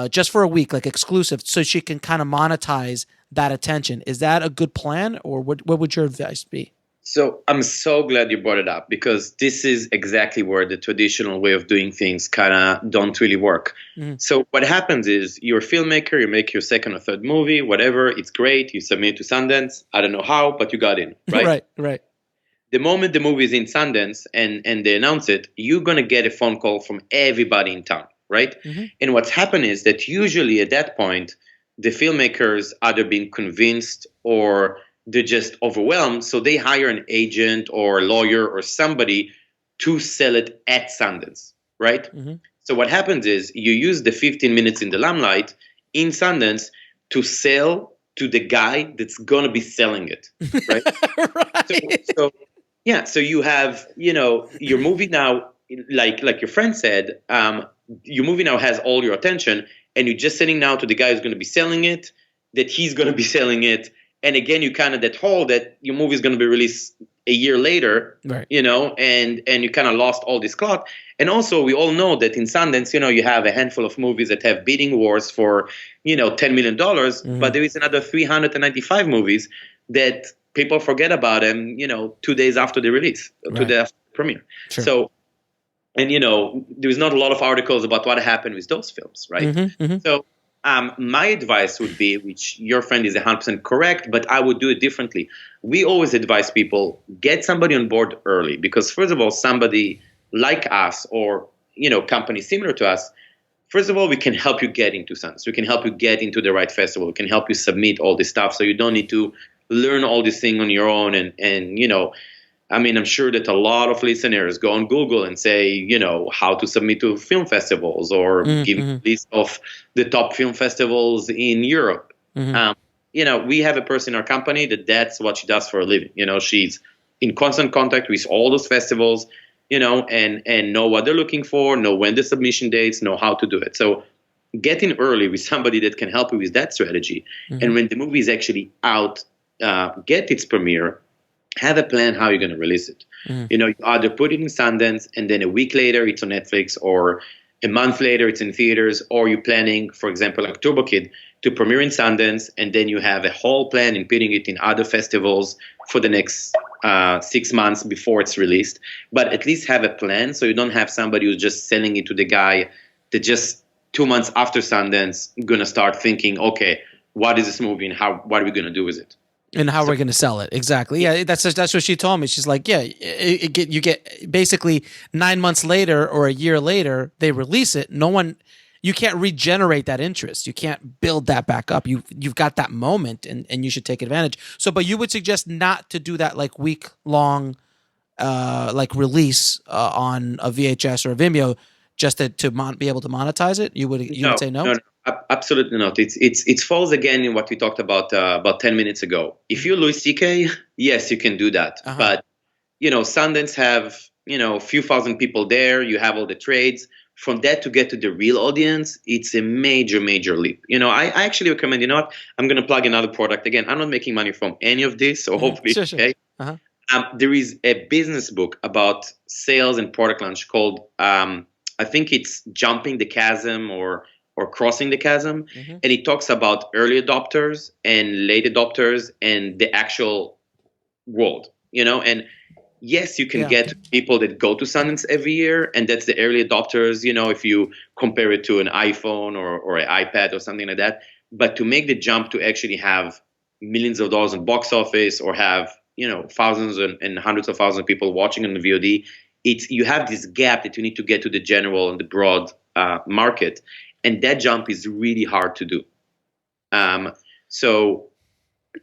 just for a week, like exclusive, so she can kind of monetize that attention. Is that a good plan, or what would your advice be? So I'm so glad you brought it up, because this is exactly where the traditional way of doing things kind of don't really work. So what happens is you're a filmmaker, you make your second or third movie, whatever, it's great, you submit to Sundance. I don't know how, but you got in, right? Right. The moment the movie is in Sundance and they announce it, you're going to get a phone call from everybody in town, right? And what's happened is that usually at that point, the filmmakers either being convinced or they're just overwhelmed, so they hire an agent or a lawyer or somebody to sell it at Sundance, right? So what happens is you use the 15 minutes in the limelight in Sundance to sell to the guy that's going to be selling it, right? So you have, your movie now, like your friend said, your movie now has all your attention, and you're just sending now to the guy who's going to be selling it, that he's going to be selling it. And again, you kind of that hole that your movie is going to be released a year later, right? And you kind of lost all this clout. And also, we all know that in Sundance, you have a handful of movies that have bidding wars for, $10 million, but there is another 395 movies that people forget about them, 2 days after the release, 2 days after the premiere. Sure. So, and there's not a lot of articles about what happened with those films, right? So, my advice would be, which your friend is 100% correct, but I would do it differently. We always advise people, get somebody on board early, because first of all, somebody like us or, companies similar to us, first of all, we can help you get into Sundance. We can help you get into the right festival. We can help you submit all this stuff, so you don't need to learn all this thing on your own. And I'm sure that a lot of listeners go on Google and say, how to submit to film festivals, or give a list of the top film festivals in Europe. We have a person in our company that's what she does for a living. She's in constant contact with all those festivals, and know what they're looking for, know when the submission dates, know how to do it. So get in early with somebody that can help you with that strategy. And when the movie is actually out, get its premiere, have a plan how you're going to release it. You either put it in Sundance and then a week later it's on Netflix, or a month later it's in theaters, or you're planning, for example, like Turbo Kid, to premiere in Sundance, and then you have a whole plan in putting it in other festivals for the next 6 months before it's released. But at least have a plan, so you don't have somebody who's just selling it to the guy that just 2 months after Sundance going to start thinking, okay, what is this movie and what are we going to do with it? And how we're going to sell it. Exactly. Yeah, that's what she told me. She's like, yeah, you get basically 9 months later or a year later, they release it. You can't regenerate that interest. You can't build that back up. You've got that moment, and you should take advantage. So, but you would suggest not to do that like week long, like release on a VHS or a Vimeo, just to be able to monetize it. You would say no? No. Absolutely not. It falls again in what we talked about 10 minutes ago. If you're Louis C.K., yes, you can do that. But Sundance have a few thousand people there. You have all the trades. From that to get to the real audience, it's a major leap. I actually recommend. I'm going to plug another product again. I'm not making money from any of this, so hopefully, sure. Okay. There is a business book about sales and product launch called I think it's Jumping the Chasm or Crossing the Chasm. And it talks about early adopters and late adopters and the actual world, and yes, you can get people that go to Sundance every year, and that's the early adopters, if you compare it to an iPhone or an iPad or something like that. But to make the jump to actually have millions of dollars in box office, or have, thousands and hundreds of thousands of people watching on the VOD, you have this gap that you need to get to the general and the broad market. And that jump is really hard to do. So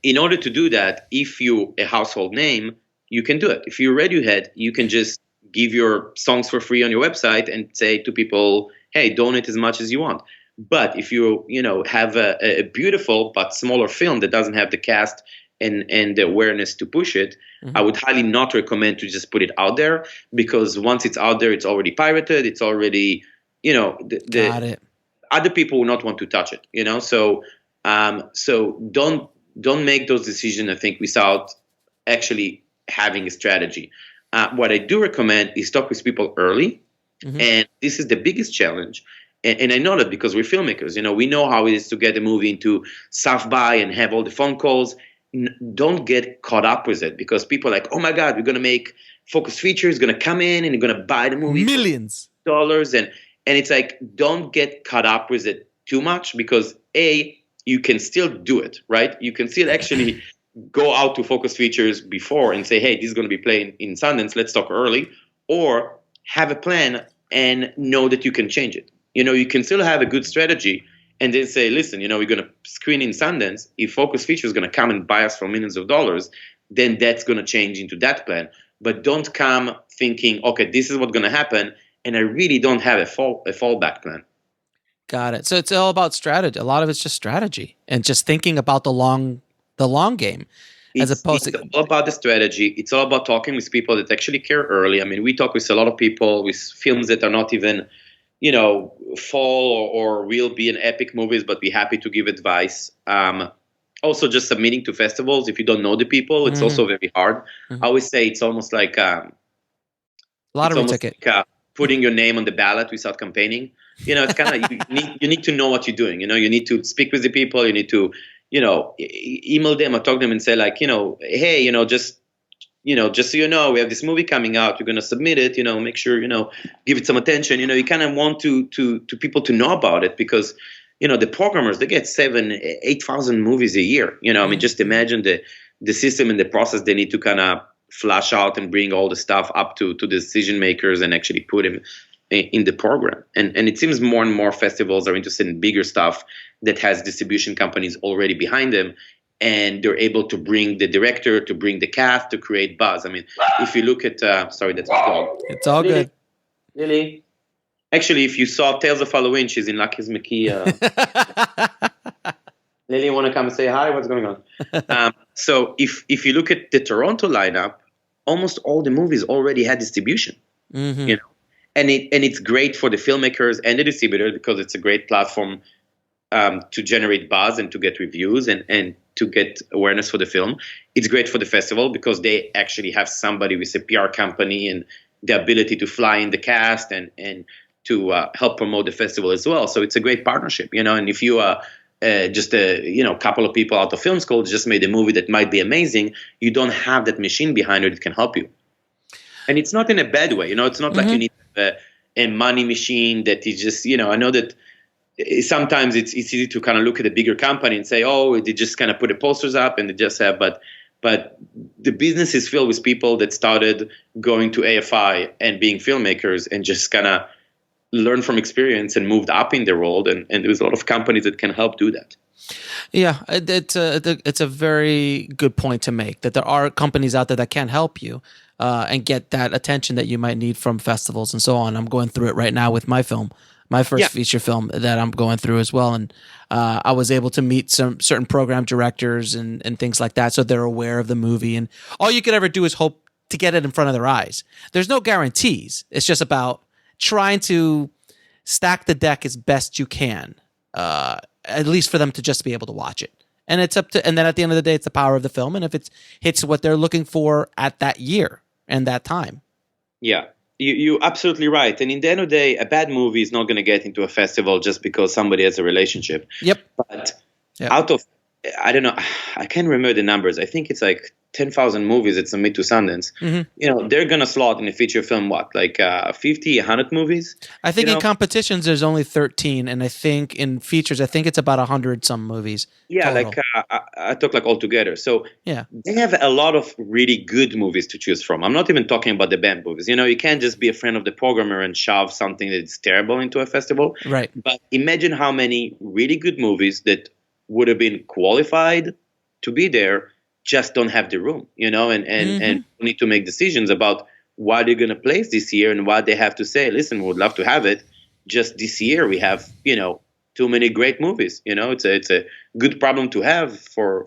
in order to do that, if you're a household name, you can do it. If you're Radiohead, you can just give your songs for free on your website and say to people, hey, donate as much as you want. But if you have a beautiful but smaller film that doesn't have the cast and the awareness to push it, I would highly not recommend to just put it out there, because once it's out there, it's already pirated. It's already, Got it. Other people will not want to touch it, So don't make those decisions, I think, without actually having a strategy. What I do recommend is talk with people early, And this is the biggest challenge. And I know that because we're filmmakers. We know how it is to get a movie into South by and have all the phone calls. Don't get caught up with it, because people are like, oh my God, we're going to make Focus Features, going to come in and you're going to buy the movie millions for dollars. And it's like, don't get caught up with it too much, because you can still do it, right? You can still actually go out to Focus Features before and say, hey, this is going to be playing in Sundance. Let's talk early. Or have a plan and know that you can change it. You can still have a good strategy and then say, listen, we're going to screen in Sundance. If Focus Feature is going to come and buy us for millions of dollars, then that's going to change into that plan. But don't come thinking, okay, this is what's going to happen, and I really don't have a fallback plan. Got it. So it's all about strategy. A lot of it's just strategy and just thinking about the long game. It's all about the strategy. It's all about talking with people that actually care early. I mean, we talk with a lot of people with films that are not even, fall or will be an epic movies, but be happy to give advice. Also, just submitting to festivals. If you don't know the people, it's also very hard. I always say it's almost like lottery ticket. Like, putting your name on the ballot without campaigning. It's kind of you need to know what you're doing. You need to speak with the people. You need to email them or talk to them and say like, hey, just so you know, we have this movie coming out. You're going to submit it. Make sure give it some attention. You kind of want to people to know about it, because the programmers, they get 7,000-8,000 movies a year. I mean, just imagine the system and the process they need to kind of flush out and bring all the stuff up to the decision makers and actually put them in the program. And it seems more and more festivals are interested in bigger stuff that has distribution companies already behind them, and they're able to bring the director, to bring the cast, to create buzz. I mean, if you look at sorry, that's my dog. It's all Lily. good. Lily. Actually, if you saw Tales of Halloween, she's in Lucky's McKee. Lily, want to come and say hi? What's going on? So if you look at the Toronto lineup, almost all the movies already had distribution. And it's great for the filmmakers and the distributors, because it's a great platform to generate buzz and to get reviews and to get awareness for the film. It's great for the festival because they actually have somebody with a PR company and the ability to fly in the cast and to help promote the festival as well. So it's a great partnership, and if you just a couple of people out of film school just made a movie that might be amazing, you don't have that machine behind it that can help you. And it's not in a bad way. It's not like you need a money machine that is just, I know that sometimes it's easy to kind of look at a bigger company and say, oh, they just kind of put the posters up and they just have, but the business is filled with people that started going to AFI and being filmmakers and just kind of learn from experience and moved up in their world. And there's a lot of companies that can help do that. Yeah, it's a very good point to make, that there are companies out there that can help you and get that attention that you might need from festivals and so on. I'm going through it right now with my film, my first feature film that I'm going through as well. And I was able to meet some certain program directors and things like that, so they're aware of the movie. And all you could ever do is hope to get it in front of their eyes. There's no guarantees. It's just about trying to stack the deck as best you can, at least for them to just be able to watch it. And it's up to, and then at the end of the day, it's the power of the film. And if it hits what they're looking for at that year and that time. Yeah, you're absolutely right. And in the end of the day, a bad movie is not going to get into a festival just because somebody has a relationship. Yep. But out of, I don't know, I can't remember the numbers. I think it's like 10,000 movies that submit to Sundance. They're going to slot in a feature film, like 50, 100 movies? I think in competitions, there's only 13. And I think in features, I think it's about 100 some movies. Yeah, total. I talk like all together. So they have a lot of really good movies to choose from. I'm not even talking about the band movies. You can't just be a friend of the programmer and shove something that's terrible into a festival. Right. But imagine how many really good movies that would have been qualified to be there just don't have the room, and need to make decisions about what they're going to place this year and what they have to say. Listen, we would love to have it. Just this year, we have, too many great movies. It's a good problem to have for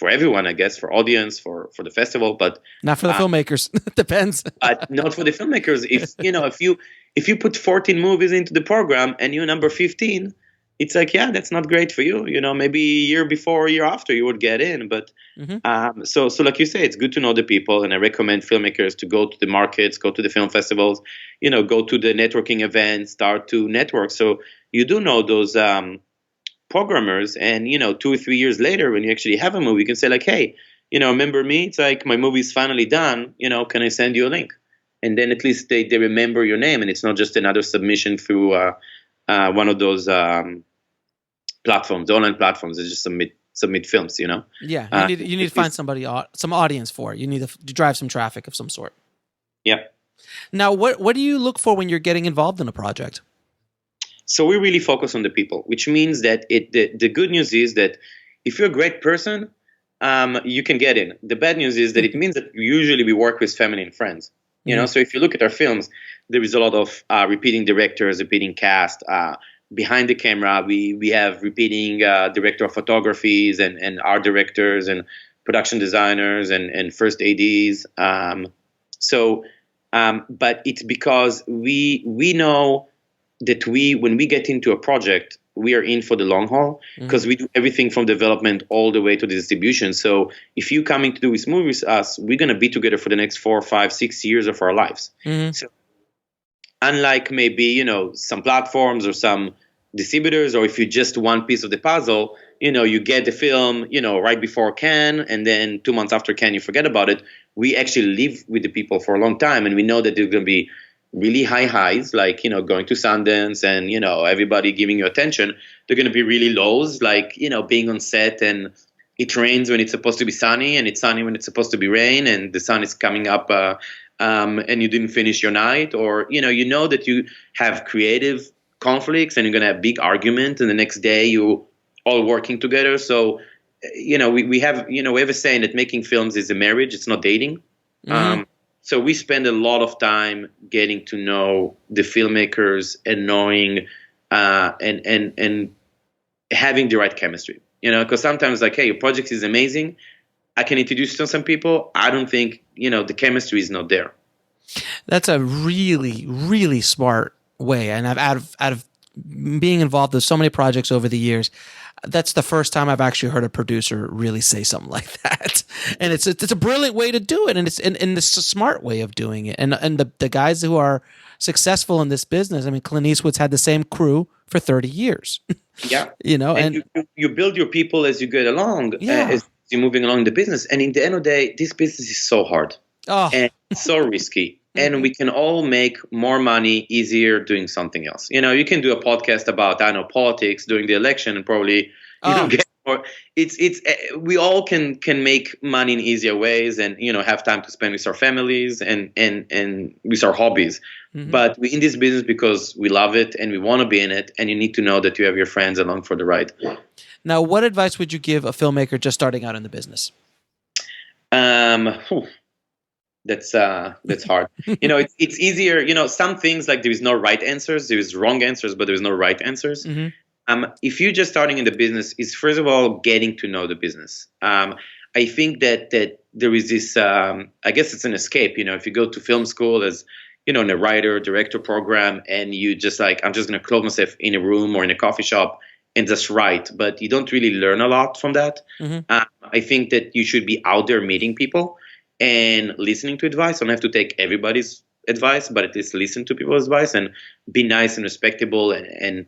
everyone, I guess, for audience, for the festival, but not for the filmmakers. Depends. Not for the filmmakers. If you put 14 movies into the program and you're number 15, it's like, yeah, that's not great for you. Maybe a year before, a year after, you would get in. But so like you say, it's good to know the people, and I recommend filmmakers to go to the markets, go to the film festivals, go to the networking events, start to network. So you do know those programmers, and 2 or 3 years later, when you actually have a movie, you can say like, hey, remember me? It's like, my movie's finally done. Can I send you a link? And then at least they remember your name, and it's not just another submission through one of those platforms, online platforms that just submit films. Yeah, you need to find somebody, some audience for it. You need to drive some traffic of some sort. Yeah. Now, what do you look for when you're getting involved in a project? So we really focus on the people, which means that the good news is that if you're a great person, you can get in. The bad news is that it means that usually we work with family and friends. So if you look at our films, there is a lot of repeating directors, repeating cast. Behind the camera, we have repeating director of photographies and art directors and production designers and first ADs. But it's because we know that when we get into a project, we are in for the long haul, because we do everything from development all the way to the distribution. So if you coming to do this movie with us, we're going to be together for the next 4, 5, 6 years of our lives. So unlike maybe, some platforms or some distributors, or if you just one piece of the puzzle, you get the film, right before Cannes, and then 2 months after Cannes, you forget about it. We actually live with the people for a long time, and we know that there's going to be really high highs, like, going to Sundance and, everybody giving you attention. They're going to be really lows, like, being on set and it rains when it's supposed to be sunny, and it's sunny when it's supposed to be rain, and the sun is coming up and you didn't finish your night, or, that you have creative conflicts and you're going to have big argument, and the next day you all working together. So, we have a saying that making films is a marriage. It's not dating. So we spend a lot of time getting to know the filmmakers and knowing and having the right chemistry. Because sometimes, like, hey, your project is amazing, I can introduce you to some people. I don't think the chemistry is not there. That's a really, really smart way. And I've out of being involved with so many projects over the years, that's the first time I've actually heard a producer really say something like that. And it's a brilliant way to do it, and it's a smart way of doing it. And the guys who are successful in this business, I mean, Clint Eastwood's had the same crew for 30 years. Yeah. And you build your people as you get along, as you're moving along the business. And in the end of the day, this business is so hard and so risky. And we can all make more money easier doing something else. You can do a podcast about, politics during the election and probably get more. We all can make money in easier ways, and have time to spend with our families and with our hobbies. But we're in this business because we love it and we want to be in it. And you need to know that you have your friends along for the ride. Now, what advice would you give a filmmaker just starting out in the business? That's hard. It's easier. Some things, like, there is no right answers. There is wrong answers, but there is no right answers. If you're just starting in the business, is first of all getting to know the business. I think that there is this. I guess it's an escape. If you go to film school as in a writer director program, and you just like, I'm just going to close myself in a room or in a coffee shop and just write, but you don't really learn a lot from that. I think that you should be out there meeting people and listening to advice. You don't have to take everybody's advice, but at least listen to people's advice and be nice and respectable and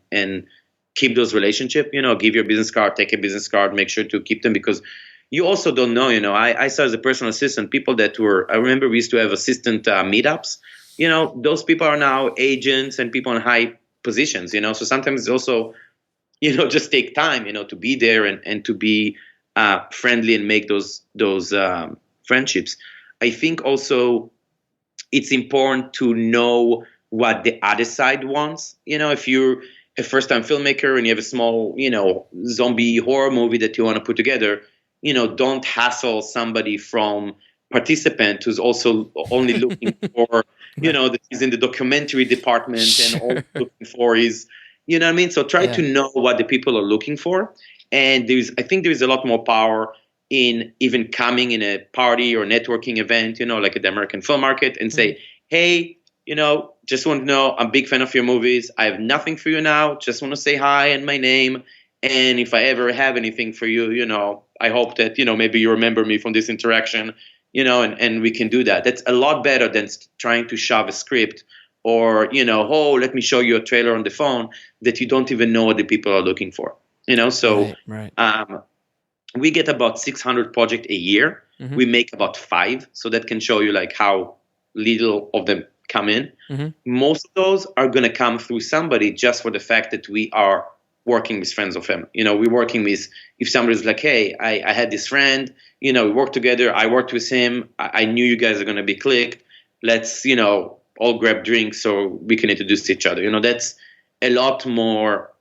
keep those relationships. Give your business card, take a business card, make sure to keep them, because you also don't know. I saw as a personal assistant people that I remember we used to have assistant meetups. Those people are now agents and people in high positions. So sometimes it's also, just take time, to be there and to be friendly and make those friendships. I think also it's important to know what the other side wants. If you're a first-time filmmaker and you have a small, zombie horror movie that you want to put together, don't hassle somebody from participant who's also only looking for, that he's in the documentary department and all looking for is, what I mean? So try to know what the people are looking for. And I think there is a lot more power in even coming in a party or networking event, like at the American Film Market, and say, hey, just want to know, I'm a big fan of your movies. I have nothing for you now. Just want to say hi and my name. And if I ever have anything for you, I hope that, maybe you remember me from this interaction, and we can do that. That's a lot better than trying to shove a script or, oh, let me show you a trailer on the phone that you don't even know what the people are looking for. So Right. We get about 600 projects a year. Mm-hmm. We make about 5. So that can show you like how little of them come in. Mm-hmm. Most of those are going to come through somebody just for the fact that we are working with friends of him. We're working with, if somebody's like, hey, I had this friend, we worked together. I worked with him. I knew you guys are going to be clicked. Let's, all grab drinks so we can introduce each other. That's a lot more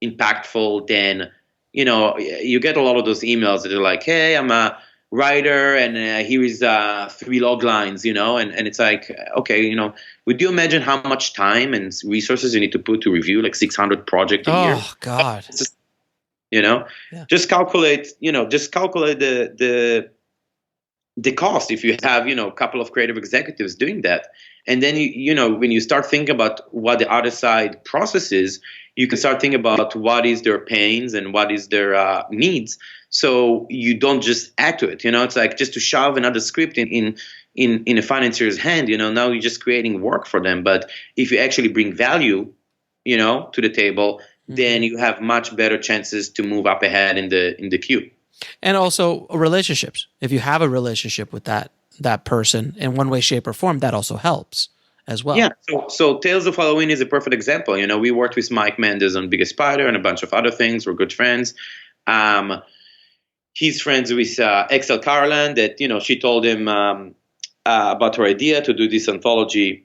impactful than, you get a lot of those emails that are like, hey, I'm a writer and here is 3 log lines, and it's like, okay, would you imagine how much time and resources you need to put to review like 600 projects a year? Oh God. Just calculate, the cost if you have, a couple of creative executives doing that. And then, when you start thinking about what the other side processes, you can start thinking about what is their pains and what is their needs. So you don't just add to it. It's like just to shove another script in a financier's hand, now you're just creating work for them. But if you actually bring value, to the table, then you have much better chances to move up ahead in the queue. And also relationships. If you have a relationship with that person in one way, shape, or form, that also helps as well. Yeah. So Tales of Halloween is a perfect example. We worked with Mike Mendes on Biggest Spider and a bunch of other things. We're good friends. He's friends with Excel Carlin that, she told him about her idea to do this anthology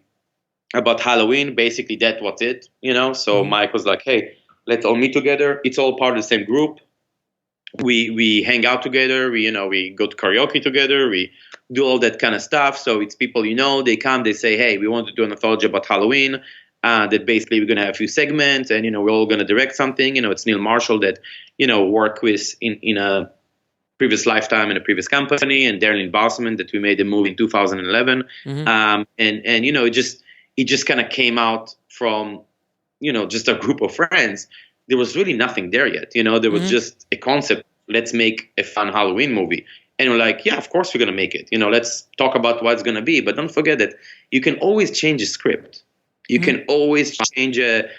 about Halloween. Basically, that was it, So Mike was like, hey, let's all meet together. It's all part of the same group. We hang out together. We go to karaoke together. We do all that kind of stuff. So it's people, they come, they say, hey, we want to do an anthology about Halloween. That basically we're going to have a few segments and, we're all going to direct something. It's Neil Marshall that, worked with in a previous lifetime in a previous company, and Darlene Bosman that we made the movie in 2011. Mm-hmm. It just kind of came out from, just a group of friends. There was really nothing there yet. There was just a concept. Let's make a fun Halloween movie. And we're like, yeah, of course we're going to make it. Let's talk about what it's going to be. But don't forget that you can always change a script. You can always change the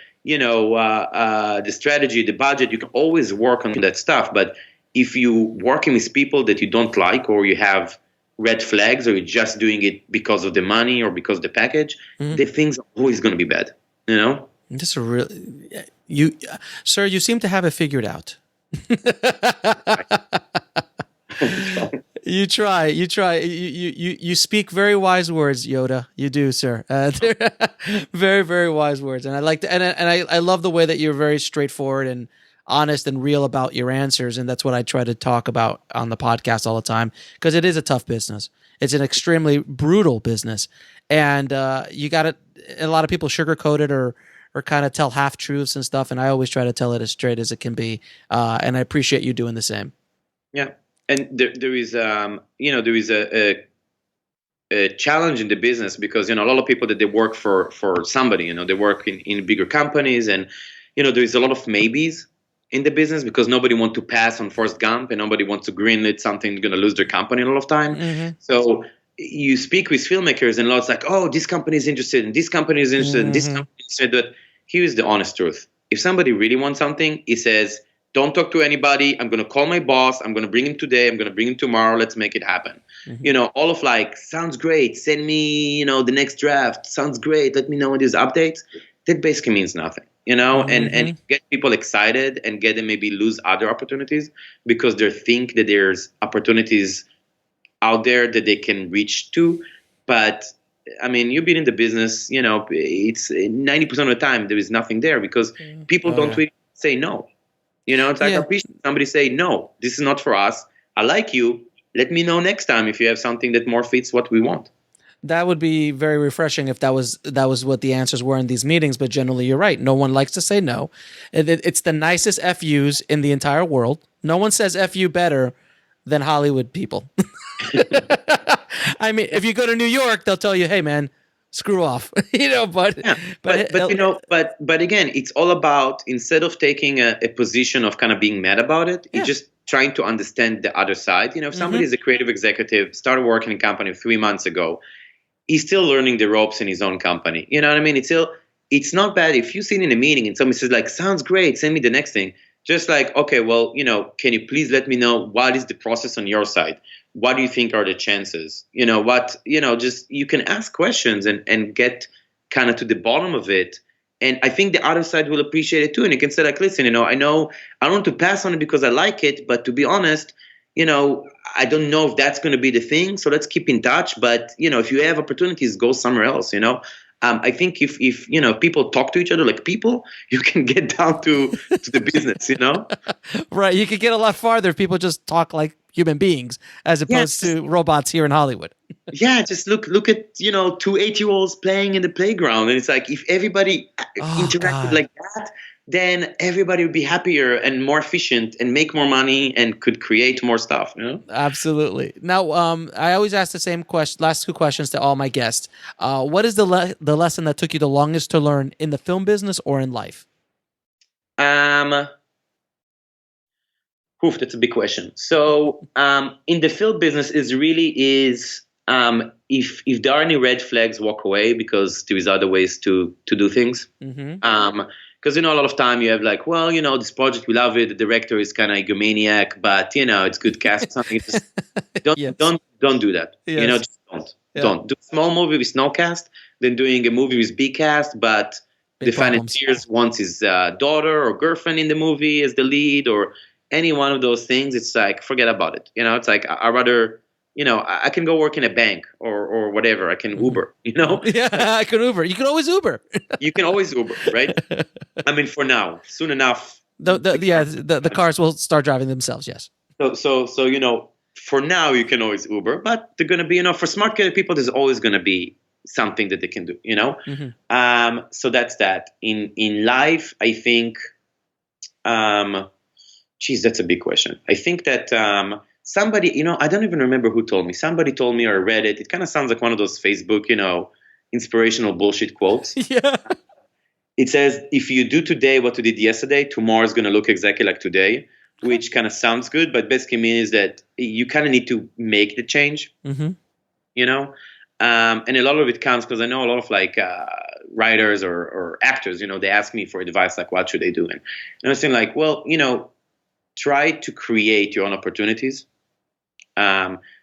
strategy, the budget. You can always work on that stuff. But if you're working with people that you don't like, or you have red flags, or you're just doing it because of the money or because of the package, the things are always going to be bad. This is sir, you seem to have it figured out. You try. You speak very wise words, Yoda. You do, sir. They're very, very wise words, and I like to, and I love the way that you're very straightforward and honest and real about your answers, and that's what I try to talk about on the podcast all the time, because it is a tough business. It's an extremely brutal business, and you got it. A lot of people sugarcoat it or kind of tell half truths and stuff, and I always try to tell it as straight as it can be. And I appreciate you doing the same. Yeah. And there is a challenge in the business, because, a lot of people that they work for somebody, they work in bigger companies, and, there is a lot of maybes in the business, because nobody wants to pass on Forrest Gump and nobody wants to greenlit something going to lose their company a lot of time. Mm-hmm. So you speak with filmmakers and lots like, oh, this company is interested and this company is interested and this company is interested. But here's the honest truth. If somebody really wants something, he says, don't talk to anybody. I'm going to call my boss. I'm going to bring him today. I'm going to bring him tomorrow. Let's make it happen. Mm-hmm. All of like, sounds great. Send me, the next draft. Sounds great. Let me know when there's updates. That basically means nothing, and get people excited and get them maybe lose other opportunities because they think that there's opportunities out there that they can reach to. But I mean, you've been in the business, it's 90% of the time there is nothing there because people don't really say no. It's like I appreciate somebody say, no, this is not for us. I like you. Let me know next time if you have something that more fits what we want. That would be very refreshing if that was what the answers were in these meetings. But generally, you're right. No one likes to say no. It's the nicest FUs in the entire world. No one says FU better than Hollywood people. I mean, if you go to New York, they'll tell you, hey, man, screw off, but Yeah, but again, it's all about, instead of taking a position of kind of being mad about it, Yeah. it's just trying to understand the other side. If somebody Mhm. is a creative executive, started working in a company 3 months ago, he's still learning the ropes in his own company. You know what I mean? It's not bad if you sit in a meeting and somebody says like, sounds great, send me the next thing. Just like, okay, well, can you please let me know what is the process on your side? What do you think are the chances? Just you can ask questions and get kind of to the bottom of it. And I think the other side will appreciate it too. And you can say like, listen, I know I don't want to pass on it because I like it, but to be honest, I don't know if that's going to be the thing. So let's keep in touch. But, if you have opportunities, go somewhere else, I think if people talk to each other like people, you can get down to the business, Right. You could get a lot farther if people just talk like human beings as opposed to robots here in Hollywood. Yeah, just look at, two 8-year-olds playing in the playground. And it's like, if everybody interacted God. like that, then everybody would be happier and more efficient and make more money and could create more stuff, Absolutely. Now, I always ask the same last two questions to all my guests. What is the lesson that took you the longest to learn in the film business or in life? That's a big question. So, in the film business, is if there are any red flags, walk away, because there is other ways to do things. Mm-hmm. Because a lot of time you have like, well, this project, we love it. The director is kind of egomaniac, but it's good cast. Something. Just don't do that. Yes. Just don't do a small movie with no cast, then doing a movie with B cast, but Big the problems. financiers wants his daughter or girlfriend in the movie as the lead, or any one of those things. It's like, forget about it. It's like, I rather. I can go work in a bank or whatever. I can Uber, Yeah, I can Uber. You can always Uber. You can always Uber, right? I mean, for now, soon enough. The cars will start driving themselves. Yes. So for now you can always Uber, but they're going to be, for smart creative people, there's always going to be something that they can do, Mm-hmm. So that's that. In life, I think, that's a big question. I think that, somebody, I don't even remember who told me. Somebody told me, or I read it. It kind of sounds like one of those Facebook, inspirational bullshit quotes. Yeah. It says, if you do today what you did yesterday, tomorrow is going to look exactly like today, which kind of sounds good, but basically means that you kind of need to make the change, Mm-hmm. And a lot of it comes because I know a lot of like writers or actors, they ask me for advice, like, what should they do? And I'm saying like, well, try to create your own opportunities.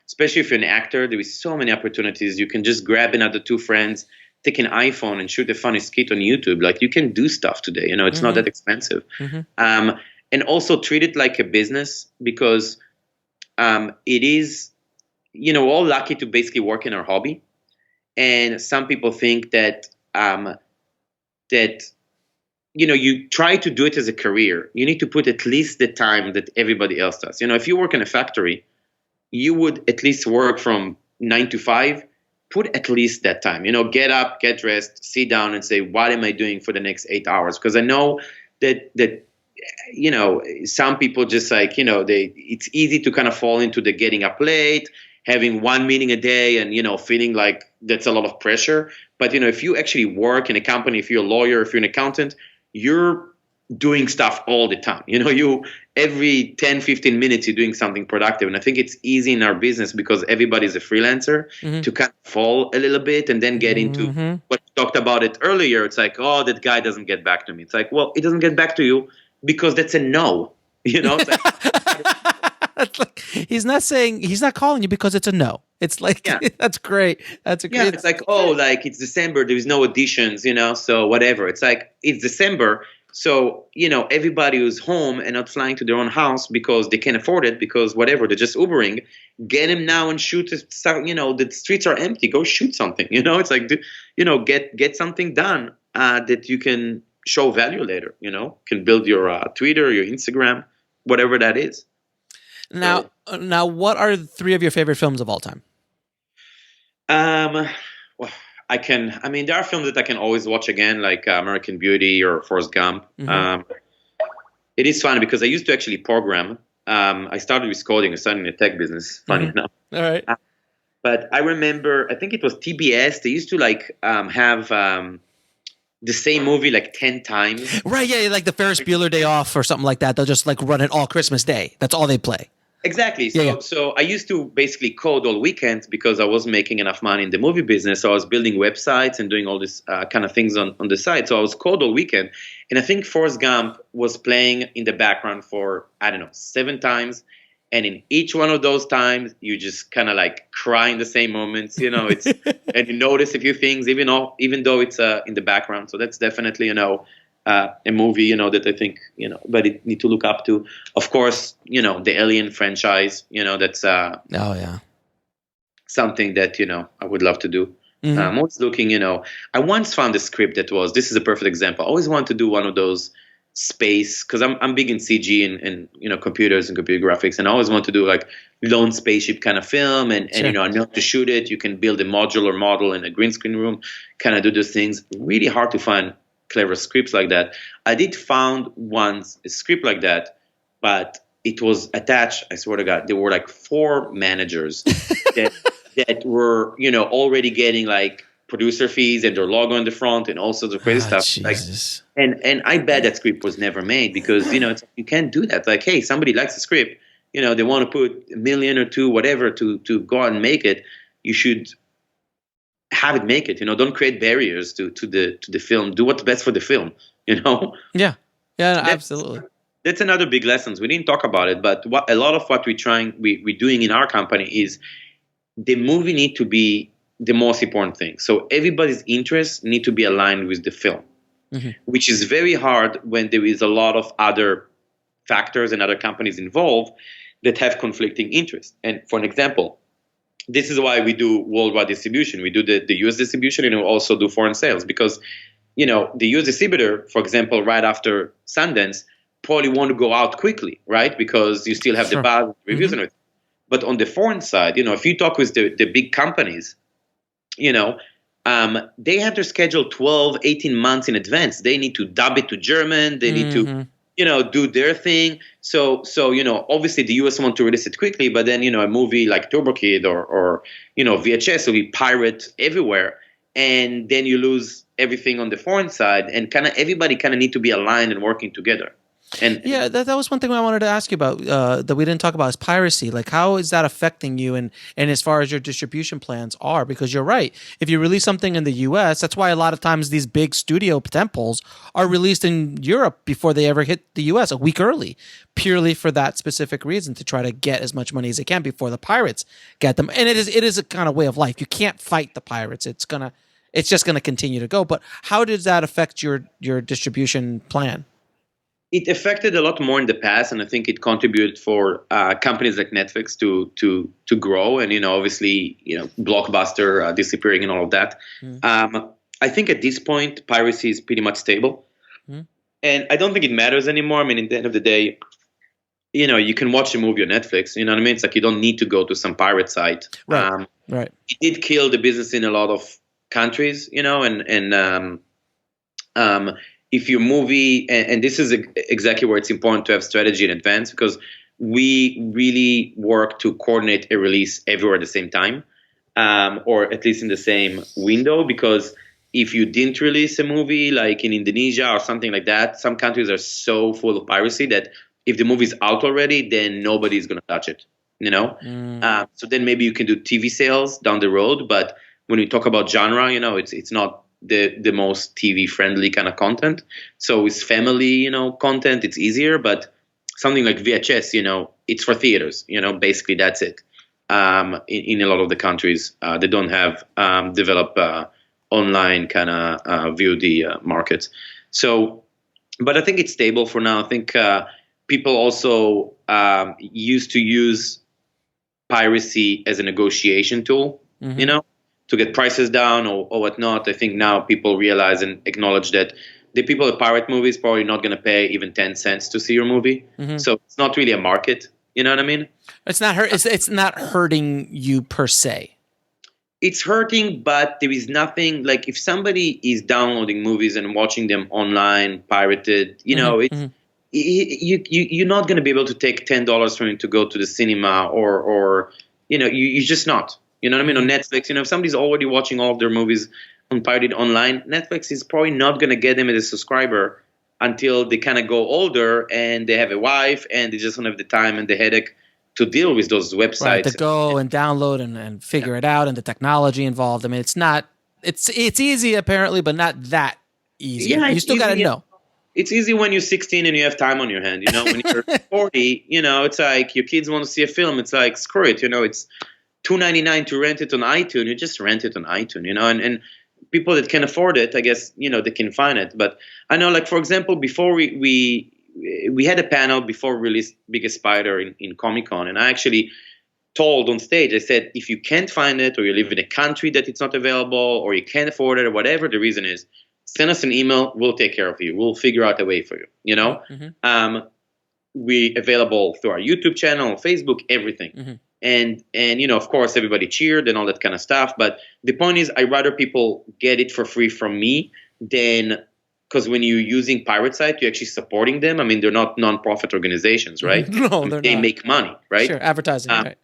Especially if you're an actor, there is so many opportunities. You can just grab another two friends, take an iPhone and shoot a funny skit on YouTube. Like, you can do stuff today, it's not that expensive. Mm-hmm. And also treat it like a business, because it is, we're all lucky to basically work in our hobby. And some people think that, you try to do it as a career. You need to put at least the time that everybody else does. If you work in a factory, you would at least work from 9 to 5. Put at least that time. Get up, get dressed, sit down, and say, what am I doing for the next 8 hours? Because I know that some people just like, it's easy to kind of fall into the getting up late, having one meeting a day, and feeling like that's a lot of pressure. But if you actually work in a company, if you're a lawyer, if you're an accountant, you're doing stuff all the time. You every 10, 15 minutes, you're doing something productive. And I think it's easy in our business because everybody's a freelancer to kind of fall a little bit and then get into what we talked about it earlier. It's like, oh, that guy doesn't get back to me. It's like, well, it doesn't get back to you because that's a no. It's like, he's not calling you because it's a no. It's like, that's great. That's a great. Yeah, it's like, oh, like it's December, there is no auditions, so whatever. It's like, it's December. So, everybody who's home and not flying to their own house because they can't afford it, because whatever, they're just Ubering, get him now and shoot, the streets are empty, go shoot something, it's like, get something done that you can show value later, can build your Twitter, your Instagram, whatever that is. Now, what are 3 of your favorite films of all time? Well, there are films that I can always watch again, like American Beauty or Forrest Gump. Mm-hmm. It is funny because I used to actually program. I started with coding. I started in the tech business. Funny enough. All right. But I remember, I think it was TBS. They used to like have the same movie like 10 times. Right, yeah, like the Ferris Bueller Day Off or something like that. They'll just like run it all Christmas Day. That's all they play. Exactly. So, Yeah. so I used to basically code all weekends because I wasn't making enough money in the movie business. So I was building websites and doing all this kind of things on the side. So I was code all weekend. And I think Forrest Gump was playing in the background for, I don't know, 7 times. And in each one of those times, you just kind of like cry in the same moments, it's, and you notice a few things, even though it's in the background. So that's definitely, a movie, that I think, but it need to look up to. Of course, the Alien franchise, that's Oh yeah, something that, I would love to do. Mm-hmm. I'm always looking, I once found a script that this is a perfect example. I always wanted to do one of those space, because I'm big in CG and computers and computer graphics, and I always want to do like lone spaceship kind of film, and Sure. I know to shoot it. You can build a modular model in a green screen room, kind of do those things. Really hard to find clever scripts like that. I did found once a script like that, but it was attached, I swear to God, there were like 4 managers that were, already getting like producer fees and their logo on the front and all sorts of crazy stuff. Jesus. Like, and I bet that script was never made because, it's, you can't do that. Like, hey, somebody likes the script, they want to put $1 million or $2 million, whatever, to go out and make it. You should have it make it, don't create barriers to the film. Do what's best for the film, Yeah, absolutely. That's another big lesson. We didn't talk about it, but a lot of what we're doing in our company is the movie need to be the most important thing. So everybody's interests need to be aligned with the film, mm-hmm. which is very hard when there is a lot of other factors and other companies involved that have conflicting interests. And for an example, this is why we do worldwide distribution. We do the US distribution, and we also do foreign sales because, the US distributor, for example, right after Sundance, probably want to go out quickly, right? Because you still have Sure. the buzz, reviews, Mm-hmm. and everything. But on the foreign side, if you talk with the big companies, they have their schedule 12, 18 months in advance. They need to dub it to German. They need to, do their thing. So, obviously the US want to release it quickly, but then, a movie like Turbo Kid or VHS will be pirate everywhere. And then you lose everything on the foreign side, and everybody need to be aligned and working together. And yeah, that was one thing I wanted to ask you about that we didn't talk about is piracy. Like, how is that affecting you, and as far as your distribution plans are? Because you're right, if you release something in the U.S., that's why a lot of times these big studio temples are released in Europe before they ever hit the U.S. a week early, purely for that specific reason, to try to get as much money as they can before the pirates get them. And it is a kind of way of life. You can't fight the pirates. It's just gonna continue to go. But how does that affect your distribution plan? It affected a lot more in the past, and I think it contributed for companies like Netflix to grow, and obviously Blockbuster disappearing and all of that. I think at this point piracy is pretty much stable, and I don't think it matters anymore. I mean, at the end of the day, you can watch a movie on Netflix. You know what I mean? It's like you don't need to go to some pirate site. Right. Right. It did kill the business in a lot of countries, if your movie, and this is exactly where it's important to have strategy in advance, because we really work to coordinate a release everywhere at the same time, or at least in the same window, because if you didn't release a movie like in Indonesia or something like that, some countries are so full of piracy that if the movie's out already, then nobody's going to touch it, So then maybe you can do TV sales down the road, but when you talk about genre, it's not the most TV friendly kind of content. So with family, content, it's easier, but something like VHS, it's for theaters, basically that's it. In a lot of the countries, they don't have developed online kind of VOD markets. So, but I think it's stable for now. I think people also used to use piracy as a negotiation tool, to get prices down or whatnot. I think now people realize and acknowledge that the people that pirate movies probably not going to pay even 10 cents to see your movie. So it's not really a market. You know what I mean? It's not it's not hurting you per se. It's hurting, but there is nothing like if somebody is downloading movies and watching them online, pirated, you're not going to be able to take $10 from it to go to the cinema or you're just not. You know what I mean? On Netflix, if somebody's already watching all of their movies on pirated online, Netflix is probably not going to get them as a subscriber until they kind of go older and they have a wife and they just don't have the time and the headache to deal with those websites. Right, to go and download and figure it out, and the technology involved. I mean, it's easy apparently, but not that easy. Yeah, you still got to know. It's easy when you're 16 and you have time on your hand. When you're 40, it's like your kids want to see a film. It's like, screw it. It's $2.99 to rent it on iTunes. You just rent it on iTunes, and people that can afford it, I guess, they can find it. But I know, like, for example, before we had a panel before we released Biggest Spider in Comic-Con, and I actually told on stage, I said, if you can't find it, or you live in a country that it's not available, or you can't afford it, or whatever the reason is, send us an email. We'll take care of you. We'll figure out a way for you. Mm-hmm. We available through our YouTube channel, Facebook, everything. Mm-hmm. And of course, everybody cheered and all that kind of stuff. But the point is, I'd rather people get it for free from me than, because when you're using Pirate Site, you're actually supporting them. I mean, they're not non-profit organizations, right? No, they're they not. Make money, right? Sure, advertising, right.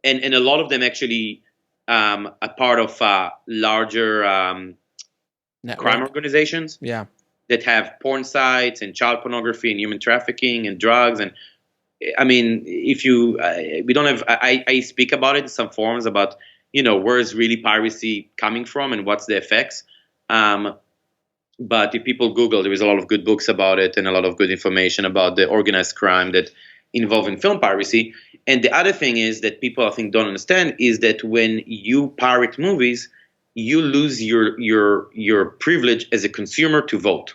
And a lot of them actually are part of larger crime organizations. Yeah. That have porn sites and child pornography and human trafficking and drugs. And I mean, if you, we don't have, I speak about it in some forums about, where is really piracy coming from and what's the effects. But if people Google, there is a lot of good books about it and a lot of good information about the organized crime that involve in film piracy. And the other thing is that people, I think, don't understand is that when you pirate movies, you lose your privilege as a consumer to vote.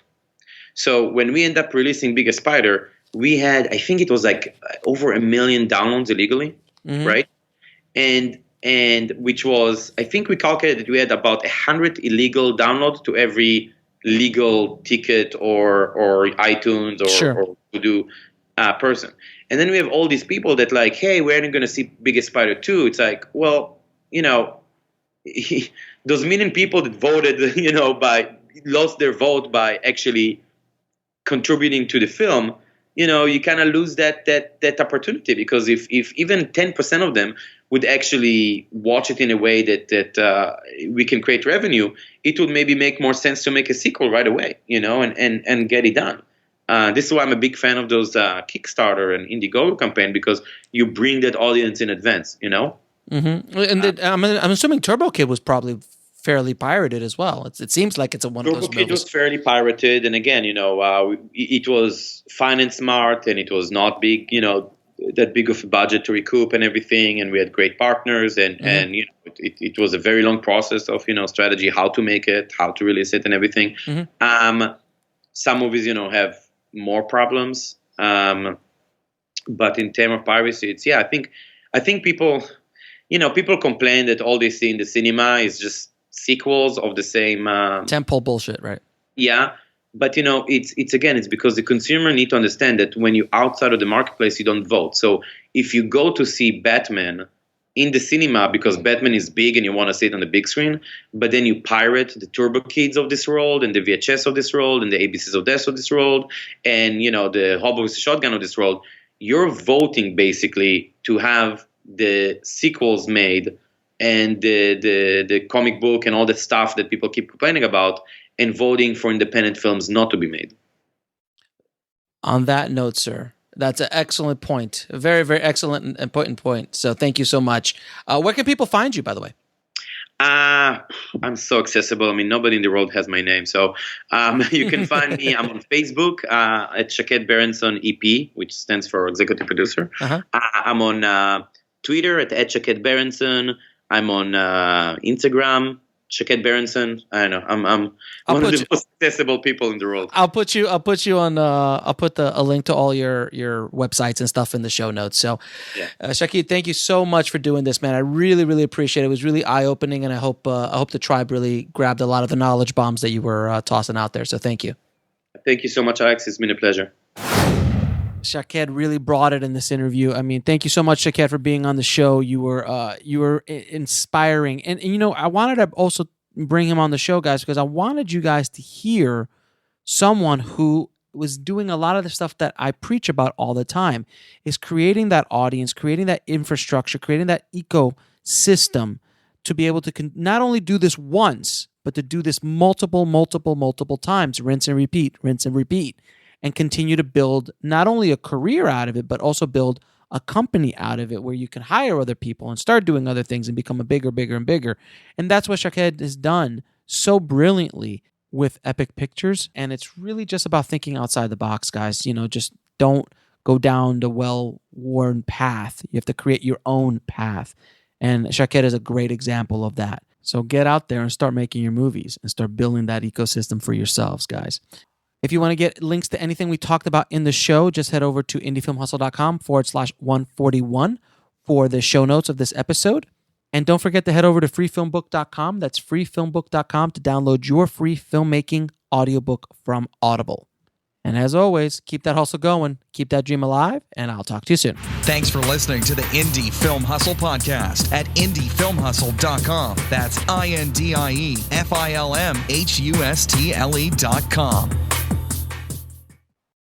So when we end up releasing Biggest Spider, we had, I think it was like over 1 million downloads illegally, mm-hmm. right? And which was, I think we calculated that we had about 100 illegal downloads to every legal ticket or iTunes or to-do person. And then we have all these people that like, hey, we're not going to see Biggest Spider 2. It's like, well, those million people that voted, lost their vote by actually contributing to the film, you kind of lose that opportunity, because if even 10% of them would actually watch it in a way that we can create revenue, it would maybe make more sense to make a sequel right away, and get it done. This is why I'm a big fan of those Kickstarter and Indiegogo campaign, because you bring that audience in advance, Mm-hmm. And I'm assuming Turbo Kid was probably fairly pirated as well. It seems like it's one of those movies. Turbo Kid was fairly pirated, and again, it was fine and smart, and it was not big, that big of a budget to recoup and everything, and we had great partners, and it was a very long process of strategy, how to make it, how to release it, and everything. Mm-hmm. Some movies, have more problems, but in terms of piracy, it's I think people. People complain that all they see in the cinema is just sequels of the same tentpole bullshit, right? Yeah, but it's because the consumer need to understand that when you're outside of the marketplace, you don't vote. So if you go to see Batman in the cinema because Batman is big and you want to see it on the big screen, but then you pirate the Turbo Kids of this world and the VHS of this world and the ABCs of this world and the Hobo with the Shotgun of this world, you're voting basically to have the sequels made and the comic book and all that stuff that people keep complaining about, and voting for independent films not to be made. On that note, sir, that's an excellent point. A very, very excellent and important point. So thank you so much. Where can people find you, by the way? I'm so accessible. I mean, nobody in the world has my name. So you can find me. I'm on Facebook at Shaked Berenson EP, which stands for executive producer. Uh-huh. I'm on Twitter at Shaked Berenson. I'm on Instagram, Shaked Berenson. I don't know. I'm one of the most accessible people in the world. I'll put you on. I'll put a link to all your websites and stuff in the show notes. So, yeah. Shaked, thank you so much for doing this, man. I really, really appreciate it. It was really eye opening, and I hope the tribe really grabbed a lot of the knowledge bombs that you were tossing out there. So, thank you. Thank you so much, Alex. It's been a pleasure. Shaked really brought it in this interview. I mean, thank you so much, Shaked, for being on the show. You were inspiring, and I wanted to also bring him on the show, guys, because I wanted you guys to hear someone who was doing a lot of the stuff that I preach about all the time, is creating that audience, creating that infrastructure, creating that ecosystem system to be able to not only do this once, but to do this multiple times, rinse and repeat, and continue to build not only a career out of it, but also build a company out of it where you can hire other people and start doing other things and become a bigger and bigger. And that's what Shaked has done so brilliantly with Epic Pictures. And it's really just about thinking outside the box, guys. Just don't go down the well-worn path. You have to create your own path. And Shaked is a great example of that. So get out there and start making your movies and start building that ecosystem for yourselves, guys. If you want to get links to anything we talked about in the show, just head over to indiefilmhustle.com/141 for the show notes of this episode. And don't forget to head over to freefilmbook.com. That's freefilmbook.com to download your free filmmaking audiobook from Audible. And as always, keep that hustle going, keep that dream alive, and I'll talk to you soon. Thanks for listening to the Indie Film Hustle podcast at indiefilmhustle.com. That's INDIEFILMHUSTLE.com.